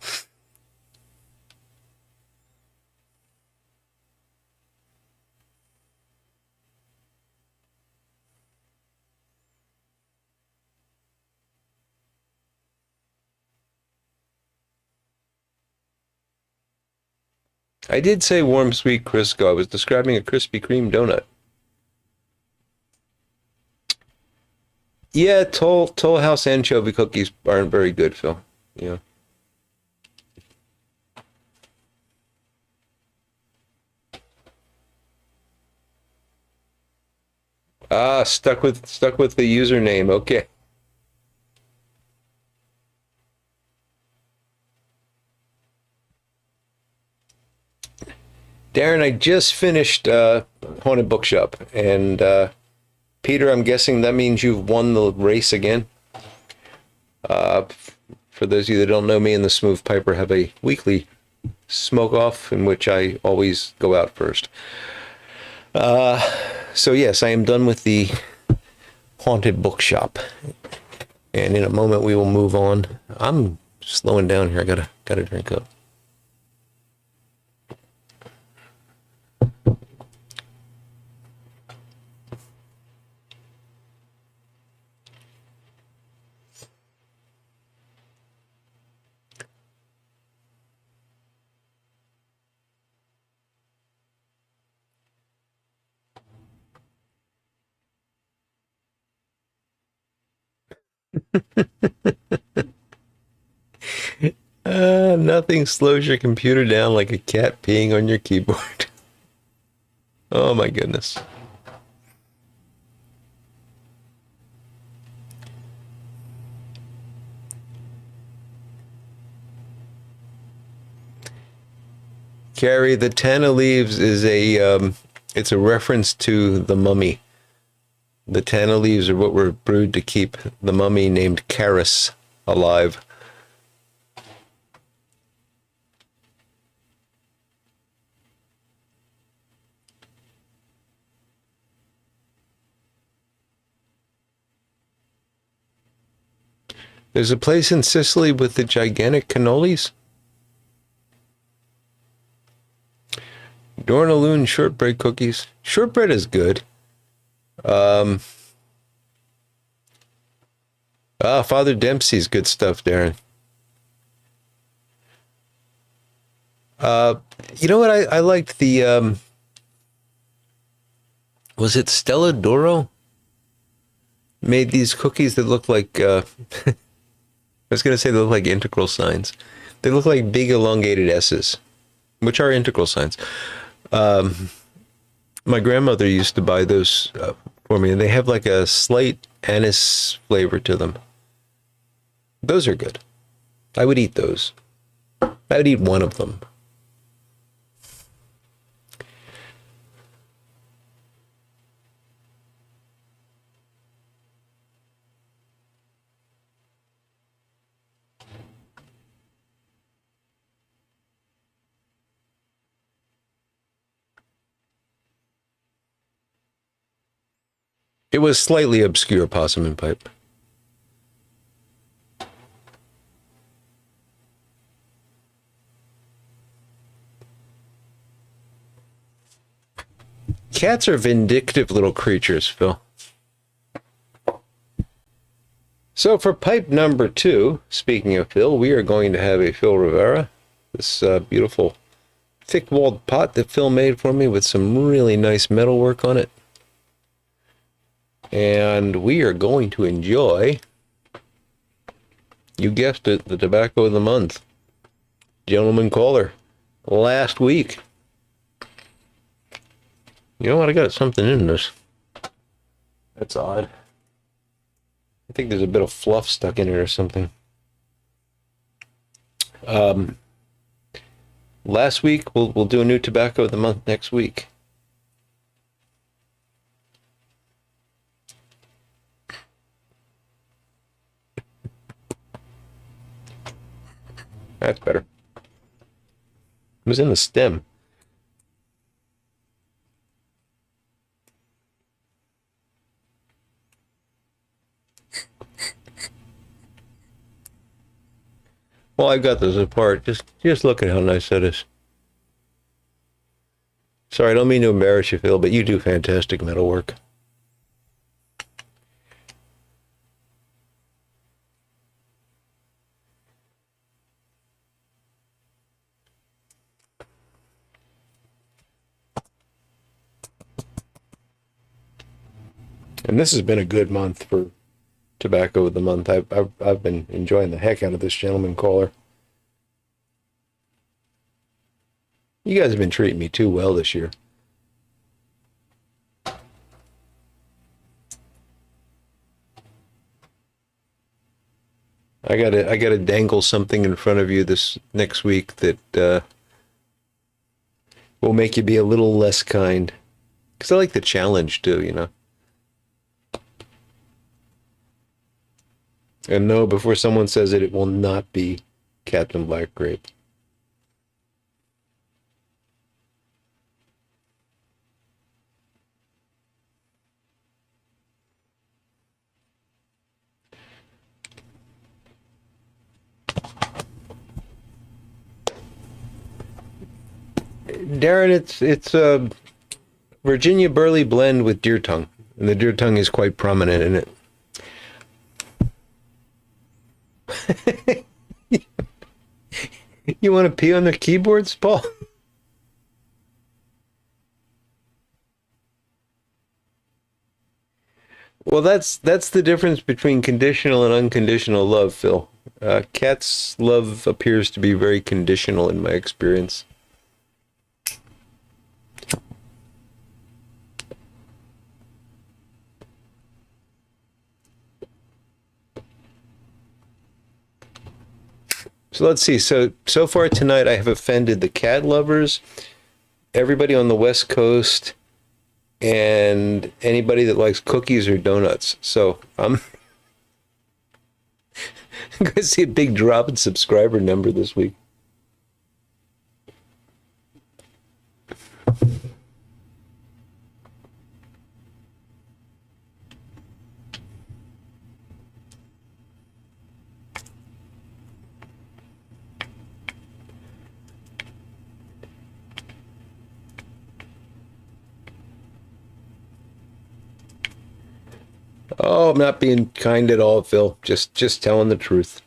I did say warm sweet Crisco. I was describing a Krispy Kreme donut. Yeah, Toll House anchovy cookies aren't very good, Phil. Yeah. Ah, stuck with the username. Okay. Darren, I just finished Haunted Bookshop, and Peter, I'm guessing that means you've won the race again. Uh, for those of you that don't know, me and the Smooth Piper have a weekly smoke off in which I always go out first. So yes, I am done with the Haunted Bookshop, and in a moment we will move on. I'm slowing down here. I gotta drink up. Nothing slows your computer down like a cat peeing on your keyboard. Oh my goodness. Carrie, the Tana leaves is it's a reference to the mummy. The Tana leaves are what were brewed to keep the mummy named Karis alive. There's a place in Sicily with the gigantic cannolis. Dornaloon shortbread cookies. Shortbread is good. Father Dempsey's good stuff, Darren. You know what? I liked the, was it Stella Doro? Made these cookies that look like, I was going to say they look like integral signs. They look like big elongated S's, which are integral signs. My grandmother used to buy those for me, and they have like a slight anise flavor to them. Those are good. I would eat those. I would eat one of them. It was slightly obscure possum and pipe. Cats are vindictive little creatures, Phil. So for pipe number 2, speaking of Phil, we are going to have a Phil Rivera. This beautiful thick-walled pot that Phil made for me with some really nice metal work on it. And we are going to enjoy, you guessed it, the tobacco of the month. Gentleman caller, last week. You know what? I got something in this. That's odd. I think there's a bit of fluff stuck in it or something. Last week, we'll do a new tobacco of the month next week. That's better. It was in the stem. Well, I got this apart. Just look at how nice that is. Sorry, I don't mean to embarrass you, Phil, but you do fantastic metal work. And this has been a good month for tobacco of the month. I've been enjoying the heck out of this gentleman caller. You guys have been treating me too well this year. I gotta dangle something in front of you this next week that will make you be a little less kind. Because I like the challenge too, you know. And no, before someone says it, it will not be Captain Black Grape. Darren, it's a Virginia Burley blend with deer tongue, and the deer tongue is quite prominent in it. You want to pee on their keyboards, Paul? Well, that's the difference between conditional and unconditional love, Phil. Cat's love appears to be very conditional in my experience. So let's see. So far tonight, I have offended the cat lovers, everybody on the West Coast, and anybody that likes cookies or donuts. So I'm going to see a big drop in subscriber number this week. Oh, I'm not being kind at all, Phil. Just telling the truth.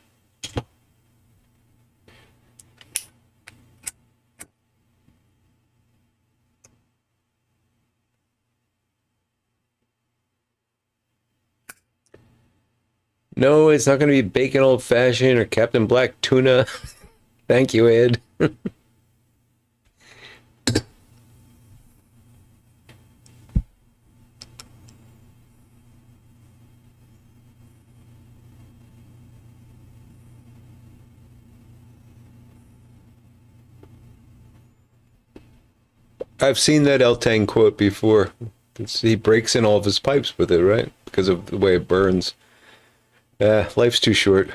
No, it's not going to be bacon old fashioned or Captain Black tuna. Thank you, Ed. I've seen that El Tang quote before. He breaks in all of his pipes with it, right? Because of the way it burns. Life's too short.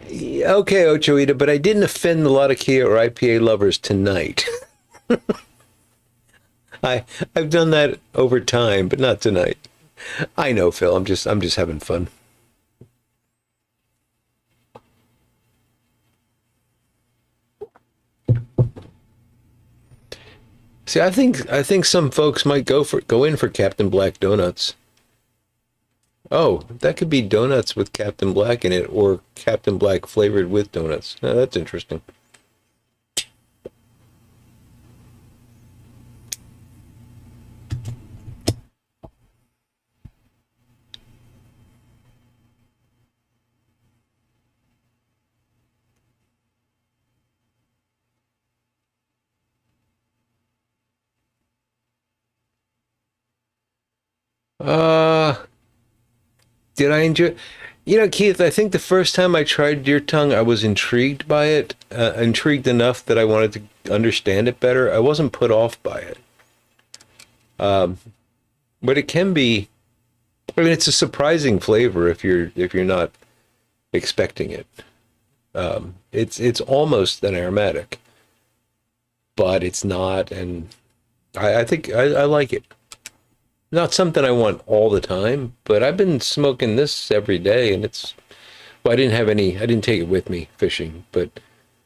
Yeah, okay, Ochoita, but I didn't offend a lot of Kia or IPA lovers tonight. I've done that over time, but not tonight. I know, Phil. I'm just having fun. See, I think some folks might go in for Captain Black donuts. Oh, that could be donuts with Captain Black in it, or Captain Black flavored with donuts. Now, that's interesting. Uh, did I enjoy? You know, Keith, I think the first time I tried deer tongue, I was intrigued by it, intrigued enough that I wanted to understand it better. I wasn't put off by it. But it can be, I mean, it's a surprising flavor if you're not expecting it. It's almost an aromatic, but it's not, and I think I like it. Not something I want all the time, but I've been smoking this every day, and it's well, I didn't take it with me fishing, but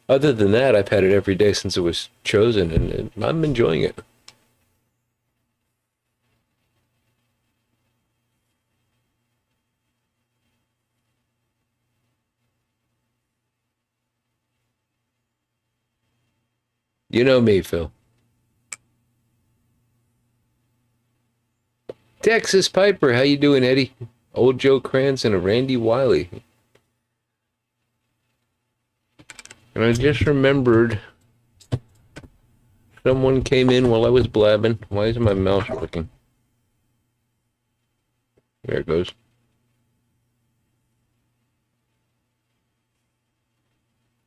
other than that, I've had it every day since it was chosen, and I'm enjoying it. You know me, Phil. Texas Piper, how you doing, Eddie? Old Joe Krantz and a Randy Wiley. And I just remembered someone came in while I was blabbing. Why isn't my mouse working? There it goes.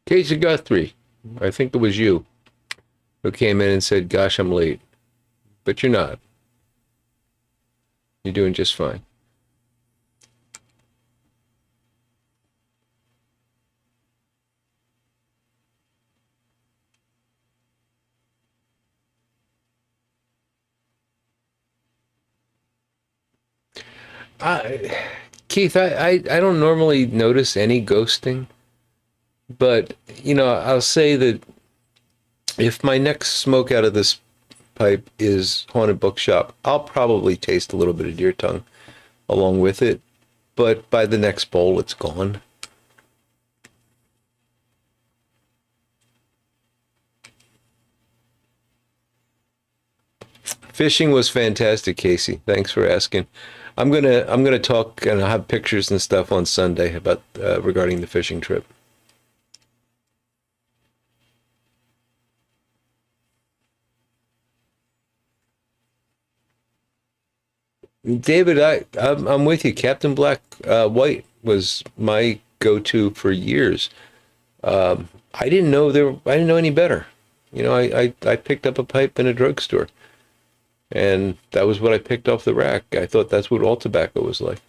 Casey Guthrie, I think it was you who came in and said, "Gosh, I'm late," but you're not. You're doing just fine. I, Keith, I don't normally notice any ghosting, but I'll say that if my next smoke out of this pipe is Haunted Bookshop, I'll probably taste a little bit of deer tongue along with it, but by the next bowl, it's gone. Fishing was fantastic, Casey. Thanks for asking. I'm gonna talk and I'll have pictures and stuff on Sunday about regarding the fishing trip. David, I'm with you. Captain Black White was my go-to for years. I didn't know any better. You know, I picked up a pipe in a drugstore, and that was what I picked off the rack. I thought that's what all tobacco was like.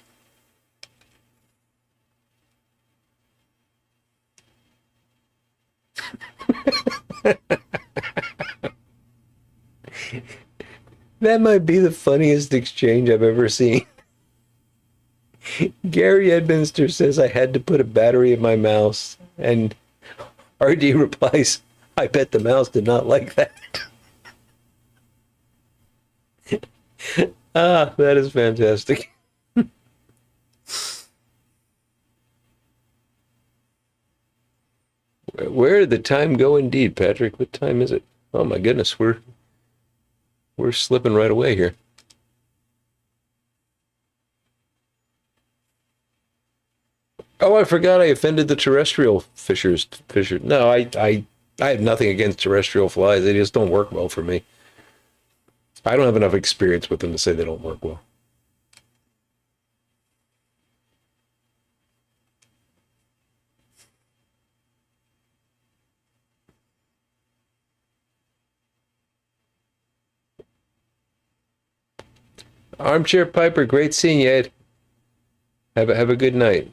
That might be the funniest exchange I've ever seen. Gary Edminster says I had to put a battery in my mouse, and RD replies, I bet the mouse did not like that. Ah, that is fantastic. Where did the time go indeed, Patrick? What time is it? Oh my goodness, we're slipping right away here. Oh, I forgot I offended the terrestrial fishers. Fisher. No, I have nothing against terrestrial flies. They just don't work well for me. I don't have enough experience with them to say they don't work well. Armchair Piper, great seeing you, Ed. Have a good night.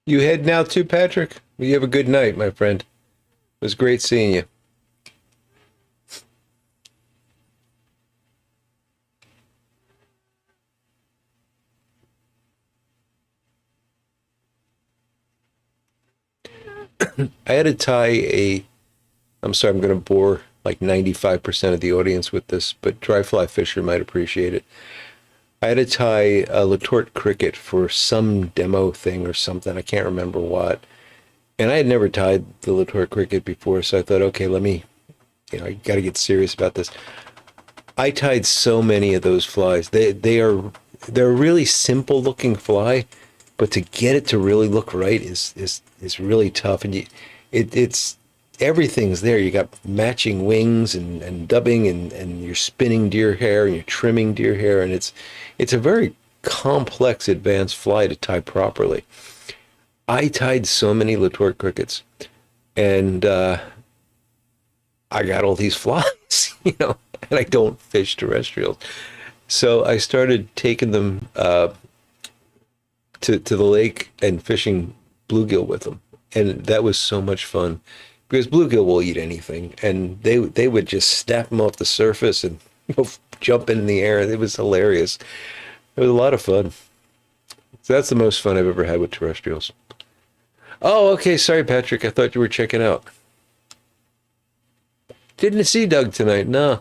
You head now too, Patrick? Well, you have a good night, my friend. It was great seeing you. I had to tie a. I'm sorry, I'm going to bore like 95% of the audience with this, but dry fly fisher might appreciate it. I had to tie a Latort cricket for some demo thing or something. I can't remember what. And I had never tied the Latort cricket before, so I thought, okay, I got to get serious about this. I tied so many of those flies. They're a really simple looking fly, but to get it to really look right is really tough. And it's everything's there. You got matching wings and dubbing and you're spinning deer hair and you're trimming deer hair, and it's a very complex advanced fly to tie properly. I tied so many Latort crickets, and I got all these flies, and I don't fish terrestrials. So I started taking them to the lake and fishing bluegill with them, and that was so much fun because bluegill will eat anything, and they would just snap them off the surface and jump in the air. It was hilarious. It was a lot of fun. So that's the most fun I've ever had with terrestrials. Oh, okay. Sorry, Patrick. I thought you were checking out. Didn't see Doug tonight. No.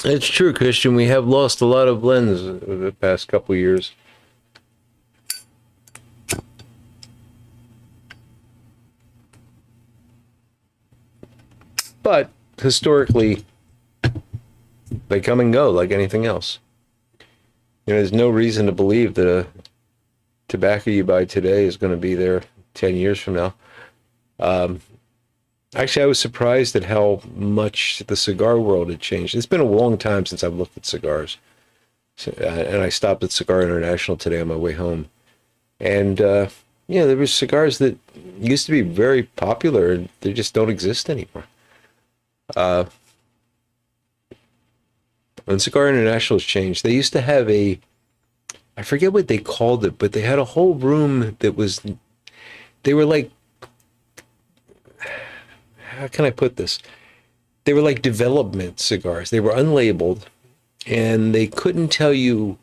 It's true, Christian. We have lost a lot of blends the past couple years. But historically, they come and go like anything else. There's no reason to believe that a tobacco you buy today is going to be there 10 years from now. Actually, I was surprised at how much the cigar world had changed. It's been a long time since I've looked at cigars. So, and I stopped at Cigar International today on my way home. And, yeah, there were cigars that used to be very popular and they just don't exist anymore. Uh, when Cigar International has changed, they used to have I forget what they called it, but they had a whole room that was, they were like, how can I put this? They were like development cigars. They were unlabeled and they couldn't tell you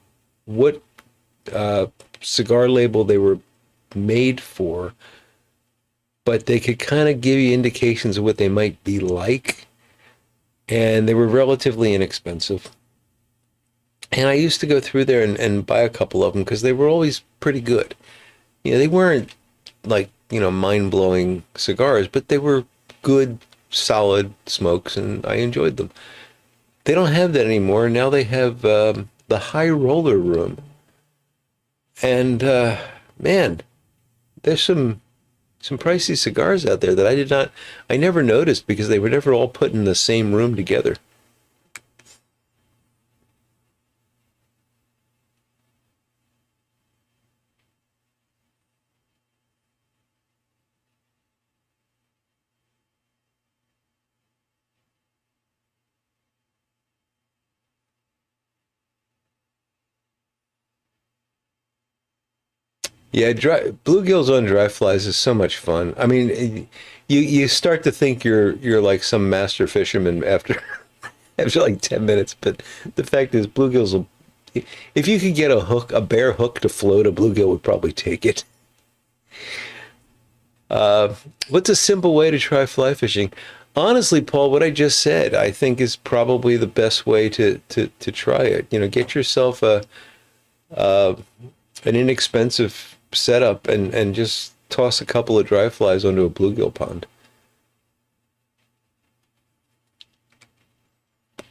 what uh, cigar label they were made for, but they could kind of give you indications of what they might be like. And they were relatively inexpensive. And I used to go through there and buy a couple of them because they were always pretty good. You know, they weren't like, mind blowing cigars, but they were good, solid smokes, and I enjoyed them. They don't have that anymore. Now they have the high roller room. And man, there's some pricey cigars out there that I never noticed because they were never all put in the same room together. Yeah, bluegills on dry flies is so much fun. I mean, you start to think you're like some master fisherman after after like 10 minutes, but the fact is, bluegills will. If you could get a bare hook to float, a bluegill would probably take it. What's a simple way to try fly fishing? Honestly, Paul, what I just said, I think is probably the best way to try it. Get yourself an inexpensive setup and just toss a couple of dry flies onto a bluegill pond.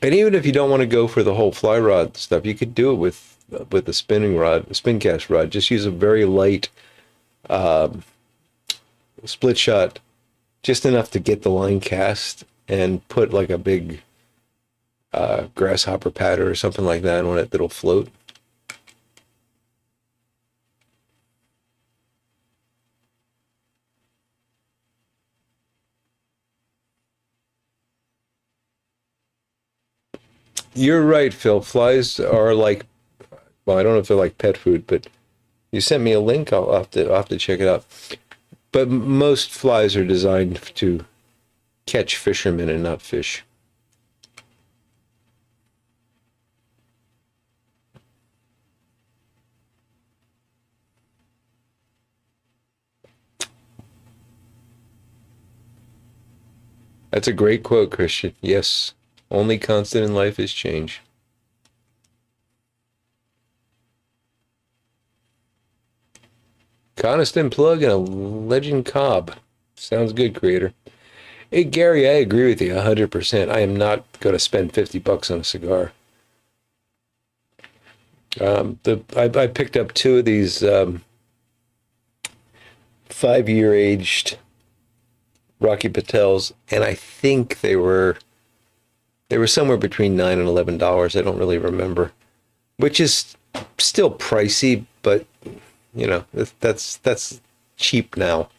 And even if you don't want to go for the whole fly rod stuff, you could do it with a spinning rod, a spin cast rod. Just use a very light split shot, just enough to get the line cast, and put like a big grasshopper pattern or something like that on it that'll float. You're right, Phil. Flies are like, well, I don't know if they're like pet food, but you sent me a link. I'll have to check it out. But most flies are designed to catch fishermen and not fish. That's a great quote, Christian. Yes, only constant in life is change. Coniston plug and a legend cob. Sounds good, creator. Hey, Gary, I agree with you 100%. I am not going to spend $50 on a cigar. I picked up two of these 5-year aged Rocky Patels, and I think they were somewhere between $9 and $11. I don't really remember, which is still pricey, but that's cheap now.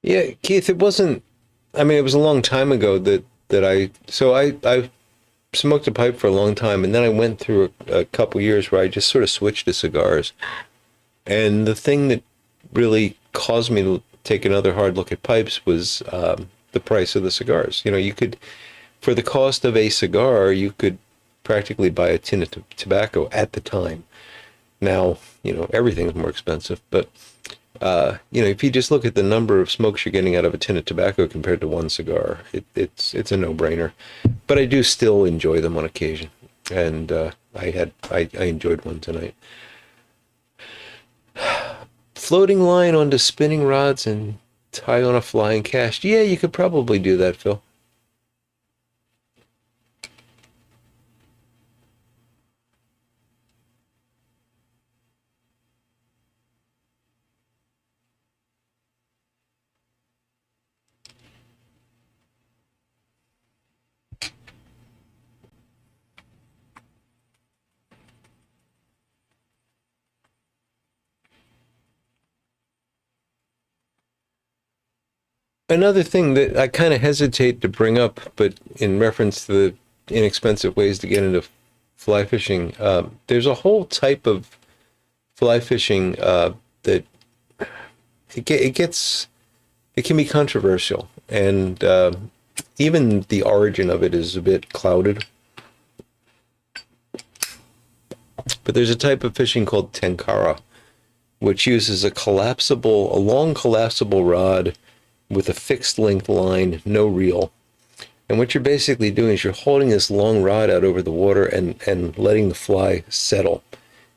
Yeah, Keith, it wasn't. I mean, it was a long time ago that I smoked a pipe for a long time, and then I went through a couple years where I just sort of switched to cigars. And the thing that really caused me to take another hard look at pipes was the price of the cigars. You could, for the cost of a cigar, you could practically buy a tin of tobacco at the time. Now, everything's more expensive, but if you just look at the number of smokes you're getting out of a tin of tobacco compared to one cigar, it's a no-brainer. But but I do still enjoy them on occasion. And I enjoyed one tonight. Floating line onto spinning rods and tie on a flying cast. Yeah, you could probably do that, Phil. Another thing that I kind of hesitate to bring up, but in reference to the inexpensive ways to get into fly fishing, there's a whole type of fly fishing that it can be controversial, and even the origin of it is a bit clouded. But there's a type of fishing called tenkara, which uses a long collapsible rod with a fixed length line, no reel. And what you're basically doing is you're holding this long rod out over the water and letting the fly settle.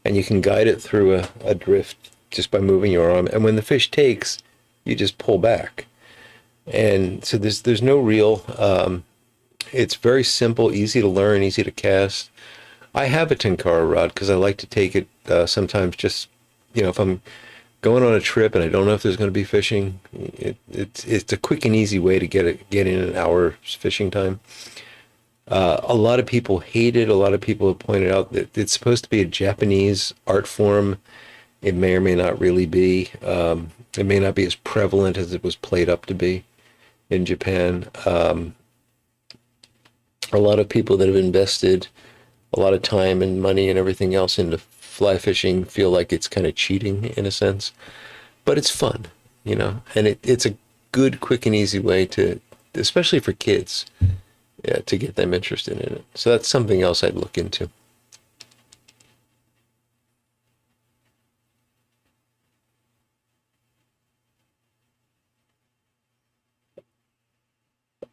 And you can guide it through a drift just by moving your arm. And when the fish takes, you just pull back. And so there's no reel. It's very simple, easy to learn, easy to cast. I have a tenkara rod because I like to take it sometimes just, if I'm going on a trip and I don't know if there's going to be fishing, it's a quick and easy way to get in an hour's fishing time. A lot of people hate it. A lot of people have pointed out that it's supposed to be a Japanese art form. It may or may not really be. It may not be as prevalent as it was played up to be in Japan. A lot of people that have invested a lot of time and money and everything else into fly fishing feel like it's kind of cheating in a sense, but it's fun, and it's a good, quick and easy way to, especially for kids, to get them interested in it. So that's something else I'd look into.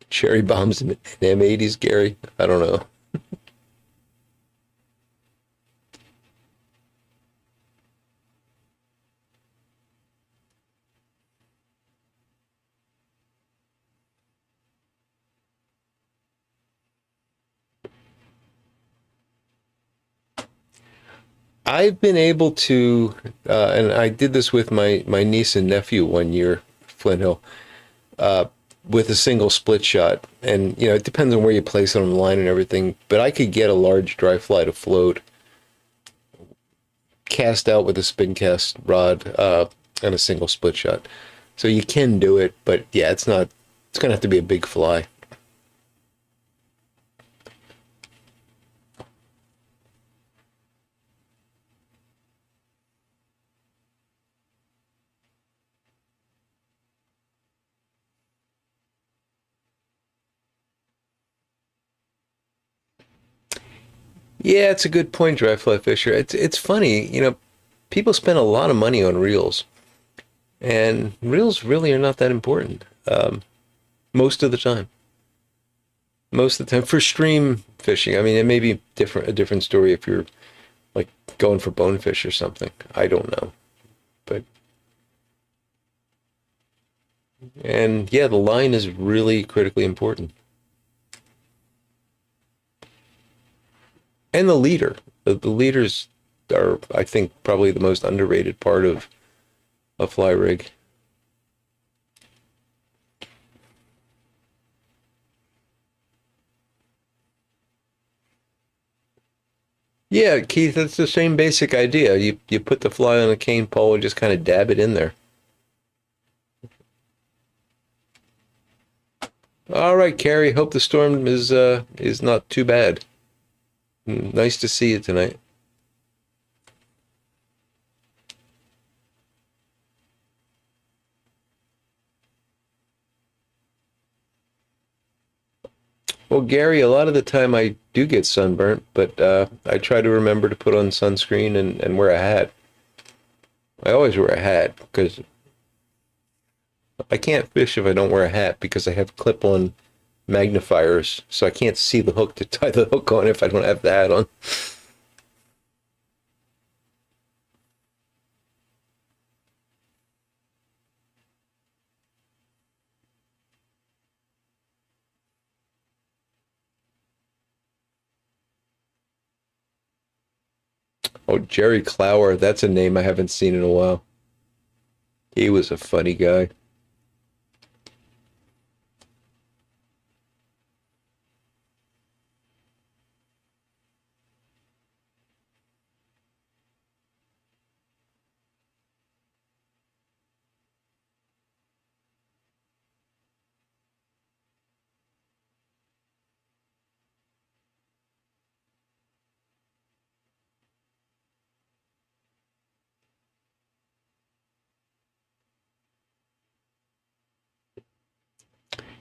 Cherry bombs and M80s, Gary. I don't know. I've been able to, and I did this with my niece and nephew one year, Flint Hill, with a single split shot. And, it depends on where you place it on the line and everything, but I could get a large dry fly to float, cast out with a spin cast rod, and a single split shot. So you can do it, but yeah, it's going to have to be a big fly. Yeah, it's a good point, dry fly fisher. It's funny, people spend a lot of money on reels, and reels really are not that important most of the time. Most of the time for stream fishing. I mean, it may be a different story if you're like going for bonefish or something. I don't know, but and yeah, the line is really critically important, and the leader. The leaders are, I think, probably the most underrated part of a fly rig. Yeah, Keith, it's the same basic idea. You put the fly on a cane pole and just kind of dab it in there. All right, Carrie. Hope the storm is not too bad. Nice to see you tonight. Well, Gary, a lot of the time I do get sunburnt, but I try to remember to put on sunscreen and wear a hat. I always wear a hat because I can't fish if I don't wear a hat because I have clip-on magnifiers, so I can't see the hook to tie the hook on if I don't have the hat on. Oh, Jerry Clower, that's a name I haven't seen in a while. He was a funny guy.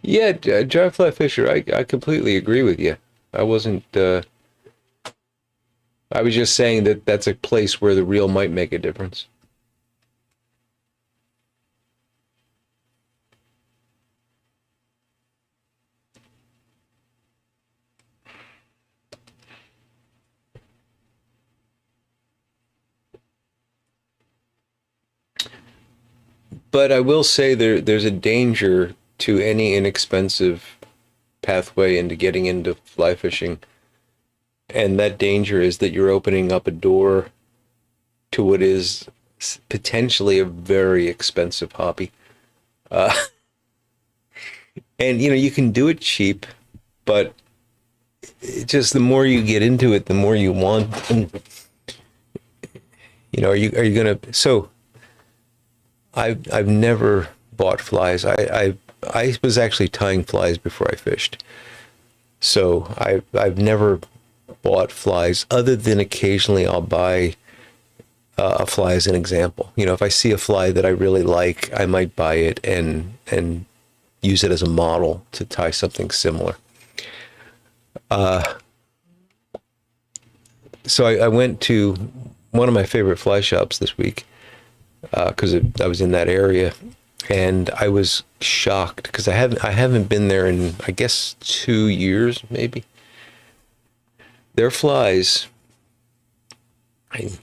Yeah, dry fly fisher, I completely agree with you. I wasn't, I was just saying that that's a place where the reel might make a difference. But I will say there's a danger to any inexpensive pathway into getting into fly fishing. And that danger is that you're opening up a door to what is potentially a very expensive hobby. Uh, and you can do it cheap, but it just the more you get into it, the more you want. And, are you gonna? So I've never bought flies. I was actually tying flies before I fished. So I've never bought flies other than occasionally I'll buy a fly as an example. If I see a fly that I really like, I might buy it and use it as a model to tie something similar. So I went to one of my favorite fly shops this week because I was in that area, and I was shocked because I haven't been there in I guess 2 years maybe. Their flies,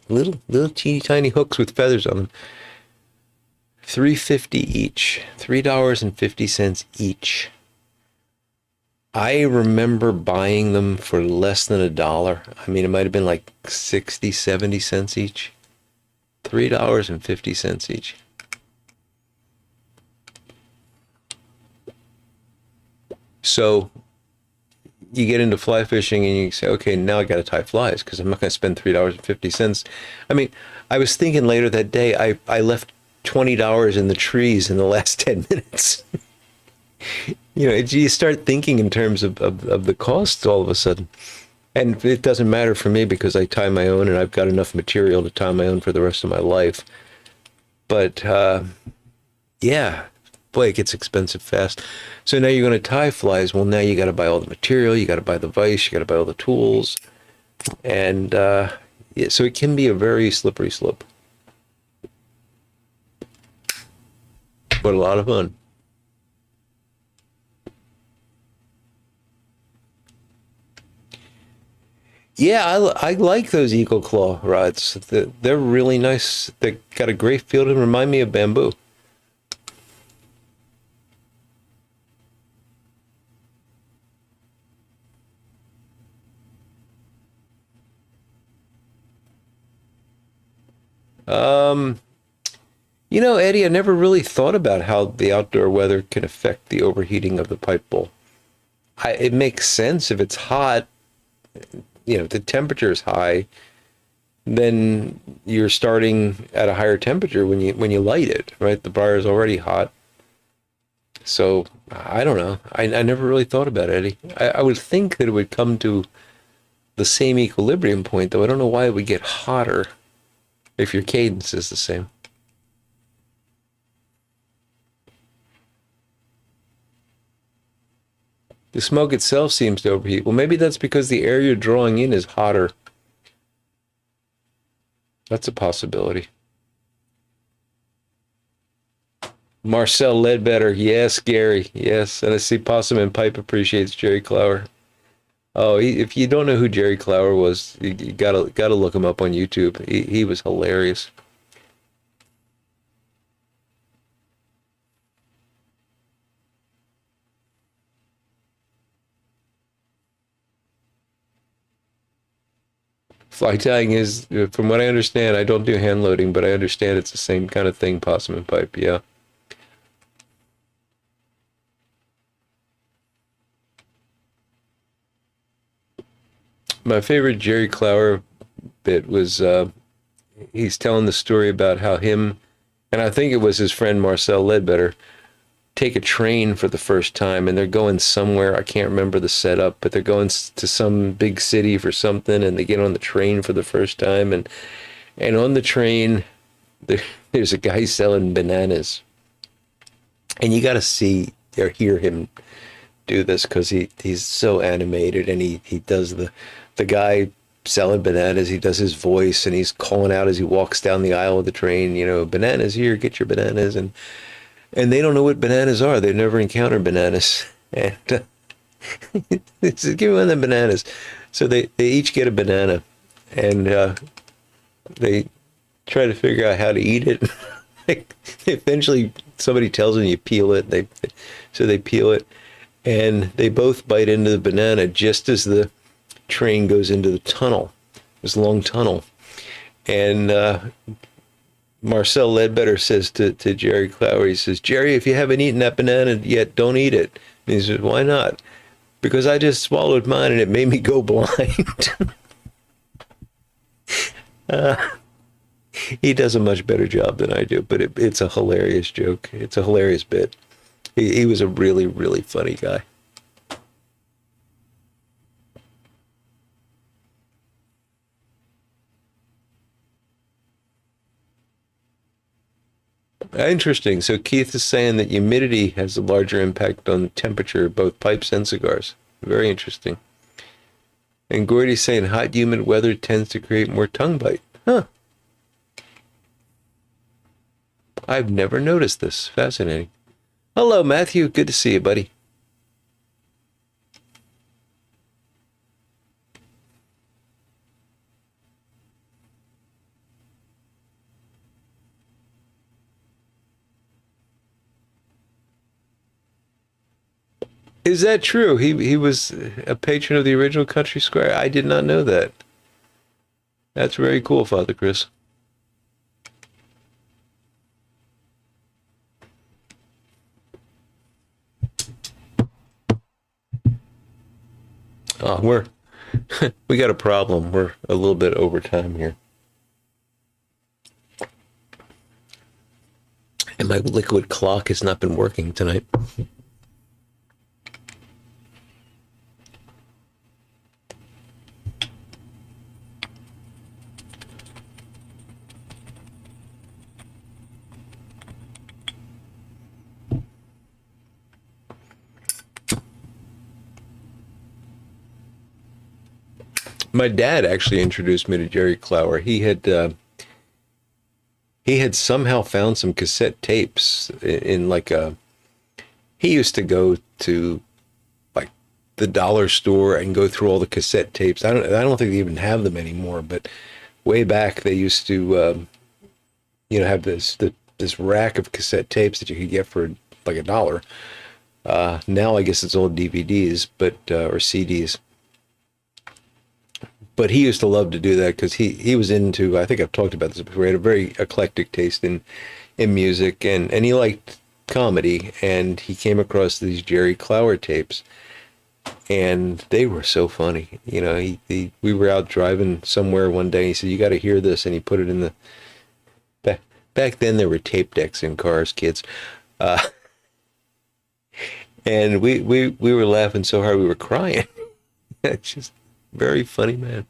little teeny tiny hooks with feathers on them, $3.50 each, $3.50 each. I remember buying them for less than $1. I mean, it might have been like 60, 70 cents each. $3.50 each. So you get into fly fishing and you say, okay, now I got to tie flies because I'm not going to spend $3.50. I mean, I was thinking later that day, I left $20 in the trees in the last 10 minutes. You start thinking in terms of the costs all of a sudden. And it doesn't matter for me because I tie my own and I've got enough material to tie my own for the rest of my life. But yeah, boy, it gets expensive fast. So now you're going to tie flies. Well, now you got to buy all the material, you got to buy the vise, you got to buy all the tools. And yeah, so it can be a very slippery slope. But a lot of fun. Yeah, I like those Eagle Claw rods. They're really nice. They got a great feel to them. Remind me of bamboo. Um, Eddie, I never really thought about how the outdoor weather can affect the overheating of the pipe bowl. It makes sense if it's hot, the temperature is high, then you're starting at a higher temperature when you light it, right? The briar is already hot. So I don't know. I never really thought about it, Eddie. I would think that it would come to the same equilibrium point, though I don't know why it would get hotter if your cadence is the same. The smoke itself seems to overheat. Well, maybe that's because the air you're drawing in is hotter. That's a possibility. Marcel Ledbetter, yes, Gary, yes, and I see Possum and Pipe appreciates Jerry Clower. Oh, if you don't know who Jerry Clower was, you gotta look him up on YouTube. He was hilarious. Fly tying is, from what I understand, I don't do hand loading, but I understand it's the same kind of thing, Possum and Pipe. Yeah. My favorite Jerry Clower bit was he's telling the story about how him, and I think it was his friend Marcel Ledbetter, take a train for the first time, and they're going somewhere. I can't remember the setup, but they're going to some big city for something, and they get on the train for the first time, and on the train there, there's a guy selling bananas, and you got to see or hear him do this because he's so animated, and he does the guy selling bananas. He does his voice, and he's calling out as he walks down the aisle of the train. You know, bananas here, get your bananas, and they don't know what bananas are. They've never encountered bananas, and he says, "Give me one of them bananas." So they each get a banana, and they try to figure out how to eat it. Eventually, somebody tells them you peel it. They peel it, and they both bite into the banana just as the train goes into the tunnel, this long tunnel. And Marcel Ledbetter says to Jerry Clower, he says, "Jerry, if you haven't eaten that banana yet, don't eat it." And he says, "Why not?" "Because I just swallowed mine and it made me go blind." uh, he does a much better job than I do, but it's a hilarious joke. It's a hilarious bit. He was a really, really funny guy. Interesting. So Keith is saying that humidity has a larger impact on temperature of both pipes and cigars. Very interesting. And Gordy's saying hot, humid weather tends to create more tongue bite. Huh. I've never noticed this. Fascinating. Hello, Matthew. Good to see you, buddy. Is that true? He was a patron of the original Country Squire. I did not know that. That's very cool, Father Chris. Oh, we got a problem. We're a little bit over time here. And my liquid clock has not been working tonight. My dad actually introduced me to Jerry Clower. He had somehow found some cassette tapes in like a. He used to go to like the dollar store and go through all the cassette tapes. I don't think they even have them anymore. But way back they used to have this rack of cassette tapes that you could get for like $1. Now I guess it's all DVDs, but or CDs. But he used to love to do that because he was into. I think I've talked about this before. He had a very eclectic taste in music, and he liked comedy. And he came across these Jerry Clower tapes, and they were so funny. You know, we were out driving somewhere one day. He said, "You got to hear this," and he put it in the back then there were tape decks in cars, kids, uh, and we were laughing so hard we were crying. It's just very funny, man.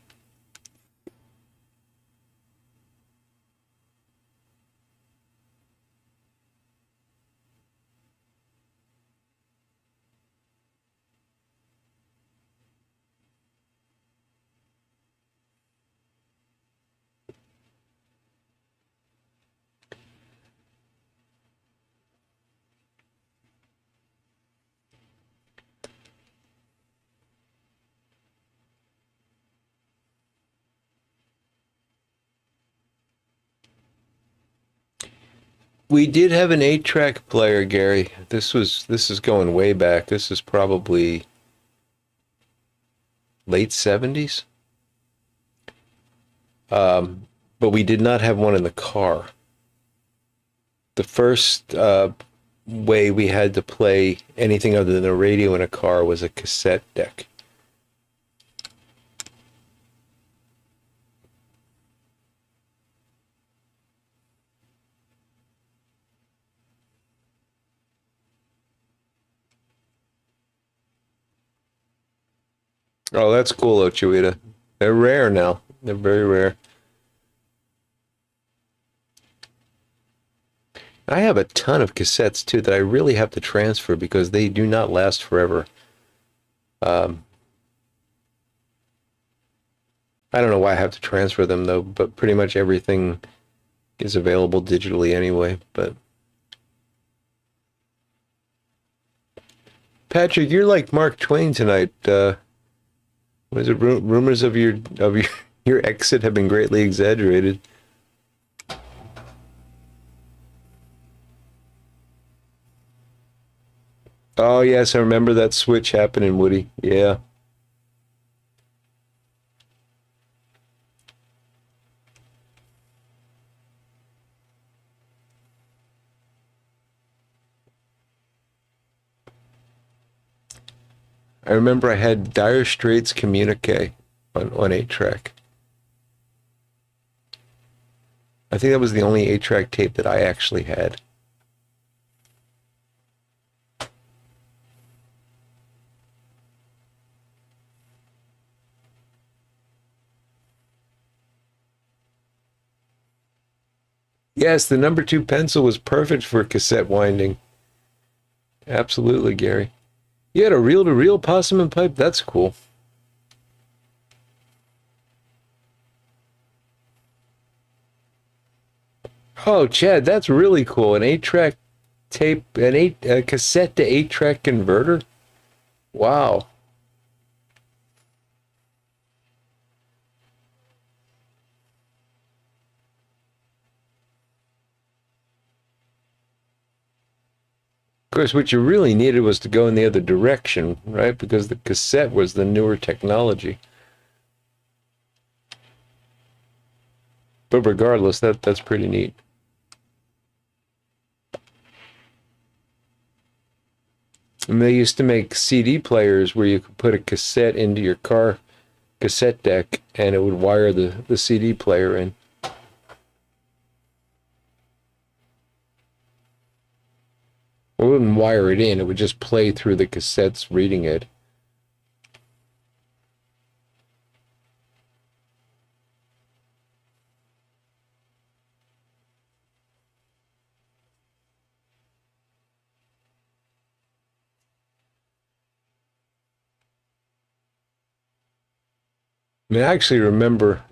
We did have an 8-track player, Gary. This is going way back. This is probably late 70s. But we did not have one in the car. The first way we had to play anything other than a radio in a car was a cassette deck. Oh, that's cool, Ochoita. They're rare now. They're very rare. I have a ton of cassettes too that I really have to transfer because they do not last forever. Um, I don't know why I have to transfer them though, but pretty much everything is available digitally anyway. But Patrick, you're like Mark Twain tonight. What is it? Rumors of your your exit have been greatly exaggerated. Oh yes, I remember that switch happening, Woody. Yeah. I remember I had Dire Straits Communique on 8-track. I think that was the only 8-track tape that I actually had. Yes, the number 2 pencil was perfect for cassette winding. Absolutely, Gary. You had a reel-to-reel possum and pipe? That's cool. Oh, Chad, that's really cool. An 8-track tape, a cassette to 8-track converter? Wow. Of course, what you really needed was to go in the other direction, right? Because the cassette was the newer technology. But regardless, that's pretty neat. And they used to make CD players where you could put a cassette into your car cassette deck and it would wire the CD player in. It wouldn't wire it in, it would just play through the cassettes reading it. I mean, I actually remember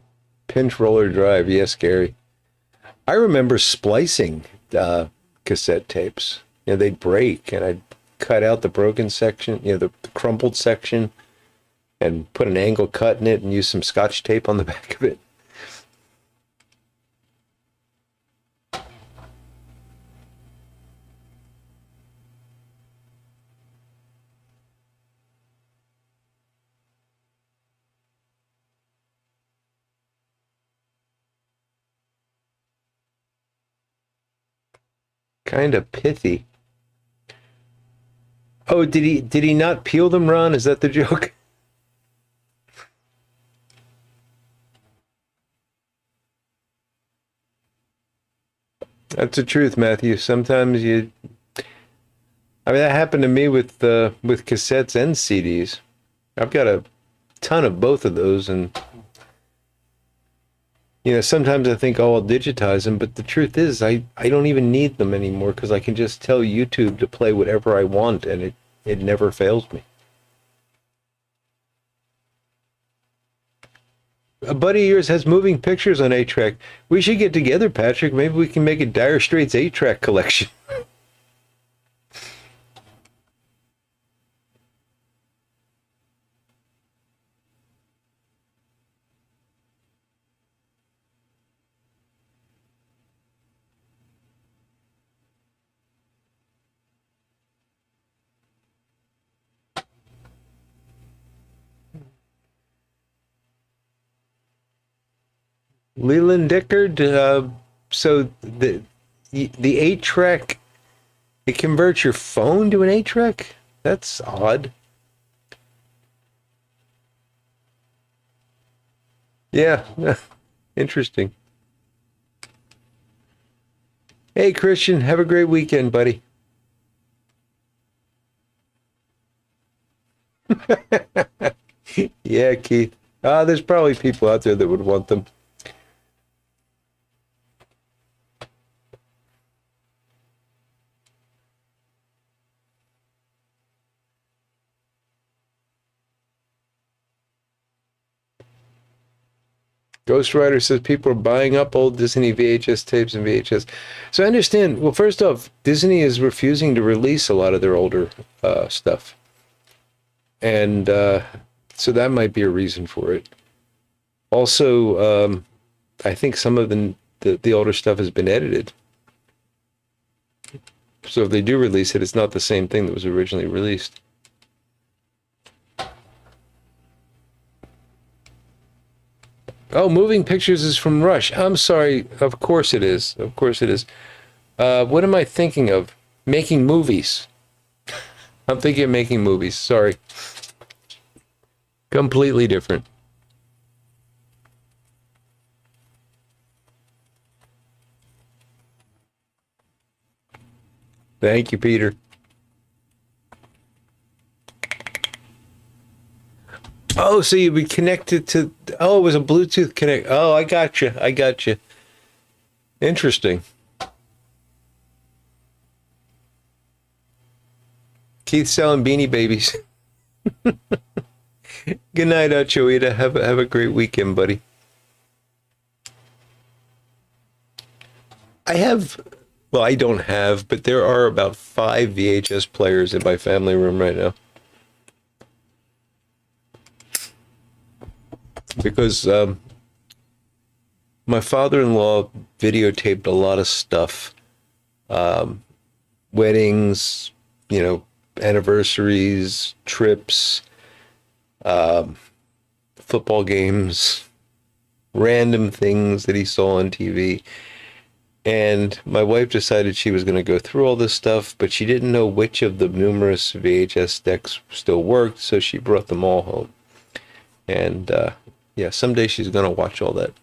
pinch roller drive. Yes, Gary. I remember splicing cassette tapes. You know, they'd break, and I'd cut out the broken section, the crumpled section, and put an angle cut in it and use some scotch tape on the back of it. Kind of pithy. Oh, did he not peel them, Ron? Is that the joke? That's the truth, Matthew. Sometimes I mean, that happened to me with cassettes and CDs. I've got a ton of both of those, and sometimes I think, oh, I'll digitize them, but the truth is, I don't even need them anymore because I can just tell YouTube to play whatever I want, and it never fails me. A buddy of yours has moving pictures on 8-track. We should get together, Patrick. Maybe we can make a Dire Straits 8-track collection. Leland Dickard. So the 8 track, it converts your phone to an 8 track. That's odd. Yeah, interesting. Hey, Christian, have a great weekend, buddy. Yeah, Keith. There's probably people out there that would want them. Ghost Rider says people are buying up old Disney VHS tapes and VHS. So I understand. Well, first off, Disney is refusing to release a lot of their older stuff, and so that might be a reason for it. Also, I think some of the older stuff has been edited. So if they do release it, it's not the same thing that was originally released. Oh, Moving Pictures is from Rush. I'm sorry. Of course it is. Of course it is. What am I thinking of? Making movies. I'm thinking of making movies. Sorry. Completely different. Thank you, Peter. Oh, so you'd be connected to. Oh, it was a Bluetooth connect. Oh, I got you. I got you. Interesting. Keith selling Beanie Babies. Good night, Choita. Have a great weekend, buddy. I have. Well, I don't have, but there are about 5 VHS players in my family room right now. Because my father-in-law videotaped a lot of stuff, weddings, anniversaries, trips, football games, random things that he saw on TV. And my wife decided she was going to go through all this stuff, but she didn't know which of the numerous VHS decks still worked, so she brought them all home. And yeah, someday she's going to watch all that.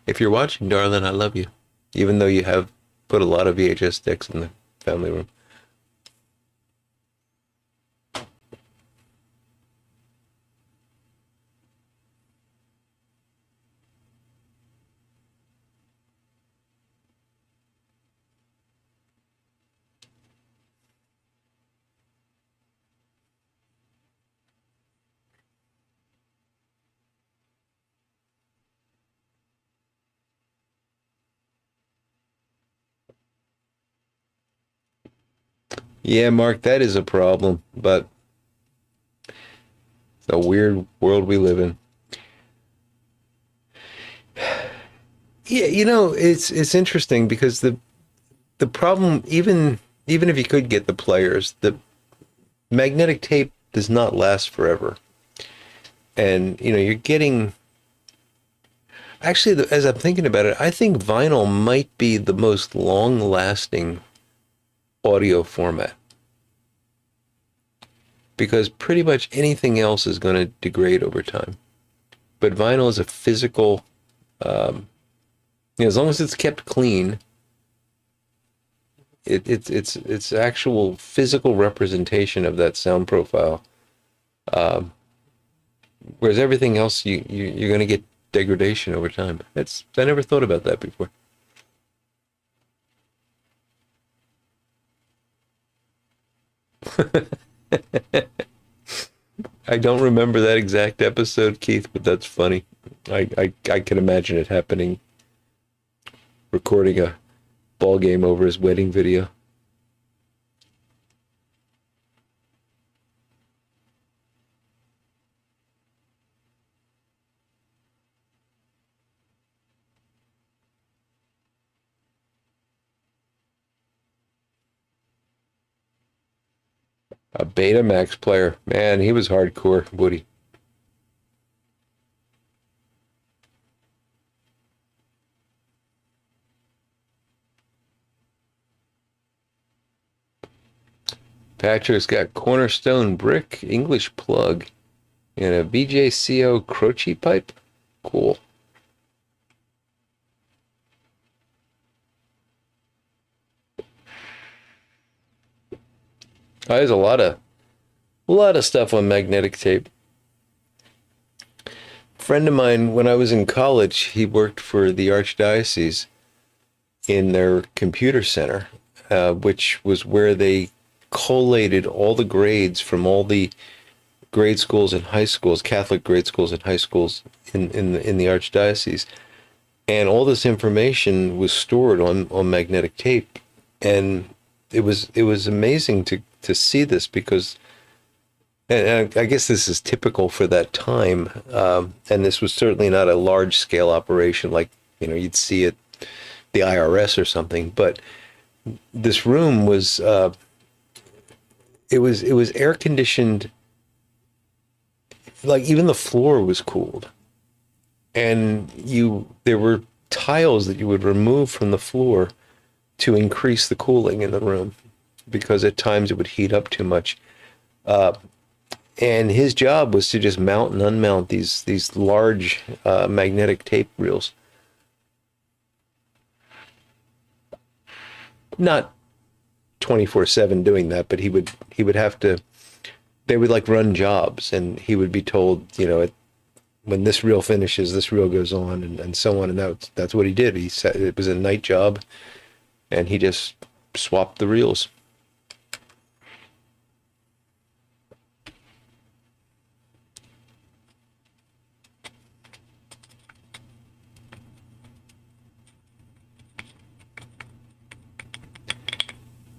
If you're watching, darling, I love you. Even though you have put a lot of VHS decks in the family room. Yeah, Mark, that is a problem, but it's a weird world we live in. Yeah, it's interesting because the problem, even if you could get the players, the magnetic tape does not last forever. And you're getting actually, as I'm thinking about it, I think vinyl might be the most long-lasting audio format because pretty much anything else is going to degrade over time. But vinyl is a physical, as long as it's kept clean, it's actual physical representation of that sound profile. Whereas everything else, you're going to get degradation over time. I never thought about that before. I don't remember that exact episode, Keith, but that's funny. I can imagine it happening, recording a ball game over his wedding video. A Betamax player. Man, he was hardcore, Woody. Patrick's got Cornerstone brick, English plug, and a BJCO Croce pipe. Cool. There's a lot of stuff on magnetic tape. A friend of mine, when I was in college, he worked for the Archdiocese in their computer center, which was where they collated all the grades from all the grade schools and high schools, Catholic grade schools and high schools in the Archdiocese. And all this information was stored on magnetic tape. And it was amazing to see this because, and I guess this is typical for that time. And this was certainly not a large scale operation like, you'd see at the IRS or something. But this room was, it was air conditioned. Like even the floor was cooled, and there were tiles that you would remove from the floor to increase the cooling in the room because at times it would heat up too much. And his job was to just mount and unmount these large magnetic tape reels. Not 24/7 doing that, but he would have to. They would like run jobs, and he would be told, when this reel finishes, this reel goes on, and so on. And that's what he did. He said it was a night job, and he just swapped the reels.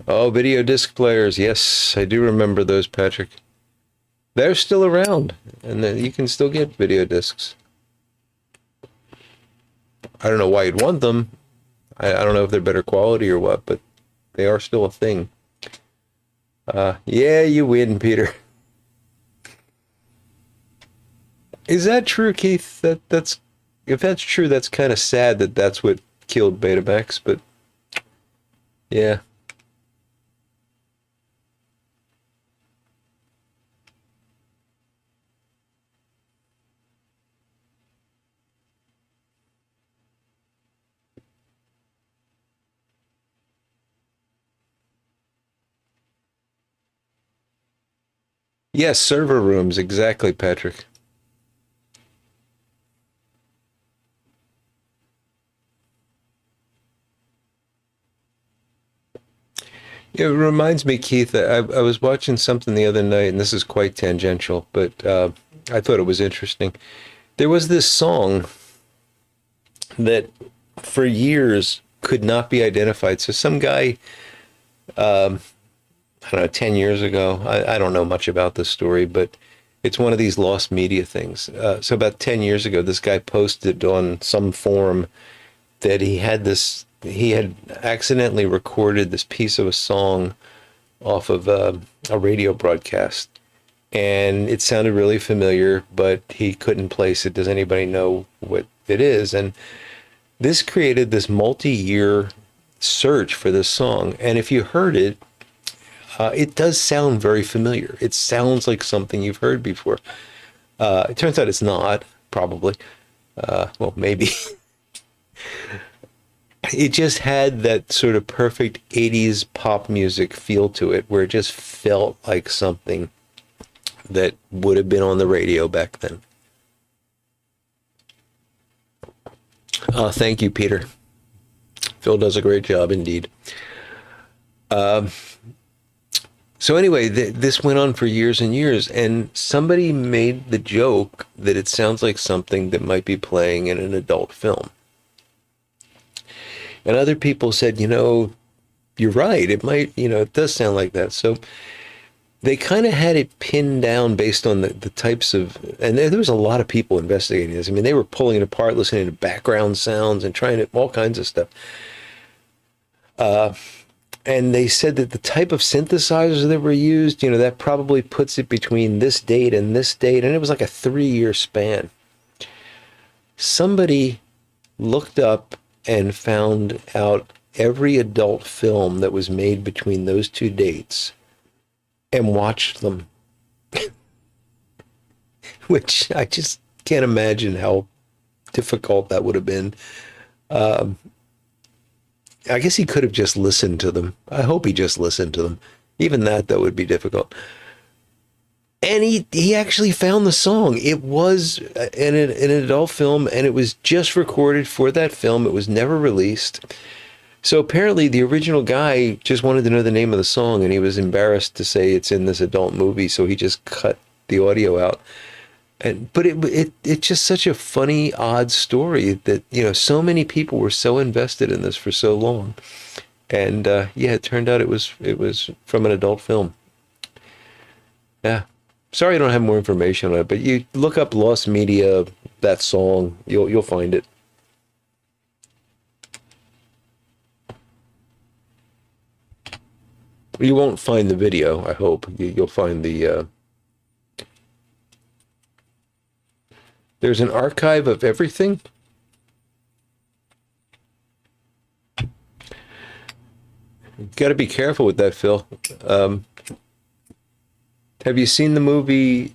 Oh, video disc players. Yes, I do remember those, Patrick. They're still around, and you can still get video discs. I don't know why you'd want them. I don't know if they're better quality or what, but they are still a thing. Yeah, you win, Peter. Is that true, Keith? That's if that's true, that's kind of sad that that's what killed Betamax, but yeah. Yes, server rooms, exactly, Patrick. It reminds me, Keith, I was watching something the other night, and this is quite tangential, but I thought it was interesting. There was this song that for years could not be identified. So some guy, I don't know, 10 years ago, I don't know much about this story, but it's one of these lost media things. So about 10 years ago, this guy posted on some forum that he had accidentally recorded this piece of a song off of a radio broadcast. And it sounded really familiar, but he couldn't place it. Does anybody know what it is? And this created this multi-year search for this song. And if you heard it, it does sound very familiar. It sounds like something you've heard before. It turns out it's not, probably. Well, maybe. It just had that sort of perfect 80s pop music feel to it, where it just felt like something that would have been on the radio back then. Thank you, Peter. Phil does a great job indeed. So anyway, this went on for years and years, and somebody made the joke that it sounds like something that might be playing in an adult film. And other people said, you're right. It might, it does sound like that. So they kind of had it pinned down based on the types of, and there was a lot of people investigating this. I mean, they were pulling it apart, listening to background sounds and trying to, all kinds of stuff. And they said that the type of synthesizers that were used, that probably puts it between this date and this date. And it was like a 3-year span. Somebody looked up and found out every adult film that was made between those two dates and watched them, which I just can't imagine how difficult that would have been. I guess he could have just listened to them. I hope he just listened to them. Even that would be difficult. And he actually found the song. It was an adult film, and it was just recorded for that film. It was never released. So apparently the original guy just wanted to know the name of the song, and he was embarrassed to say it's in this adult movie, so he just cut the audio out. But it's just such a funny, odd story that, so many people were so invested in this for so long. And yeah, it turned out it was from an adult film. Yeah. Sorry I don't have more information on it, but you look up Lost Media, that song, you'll find it. You won't find the video, I hope. You'll find there's an archive of everything. Got to be careful with that, Phil. Have you seen the movie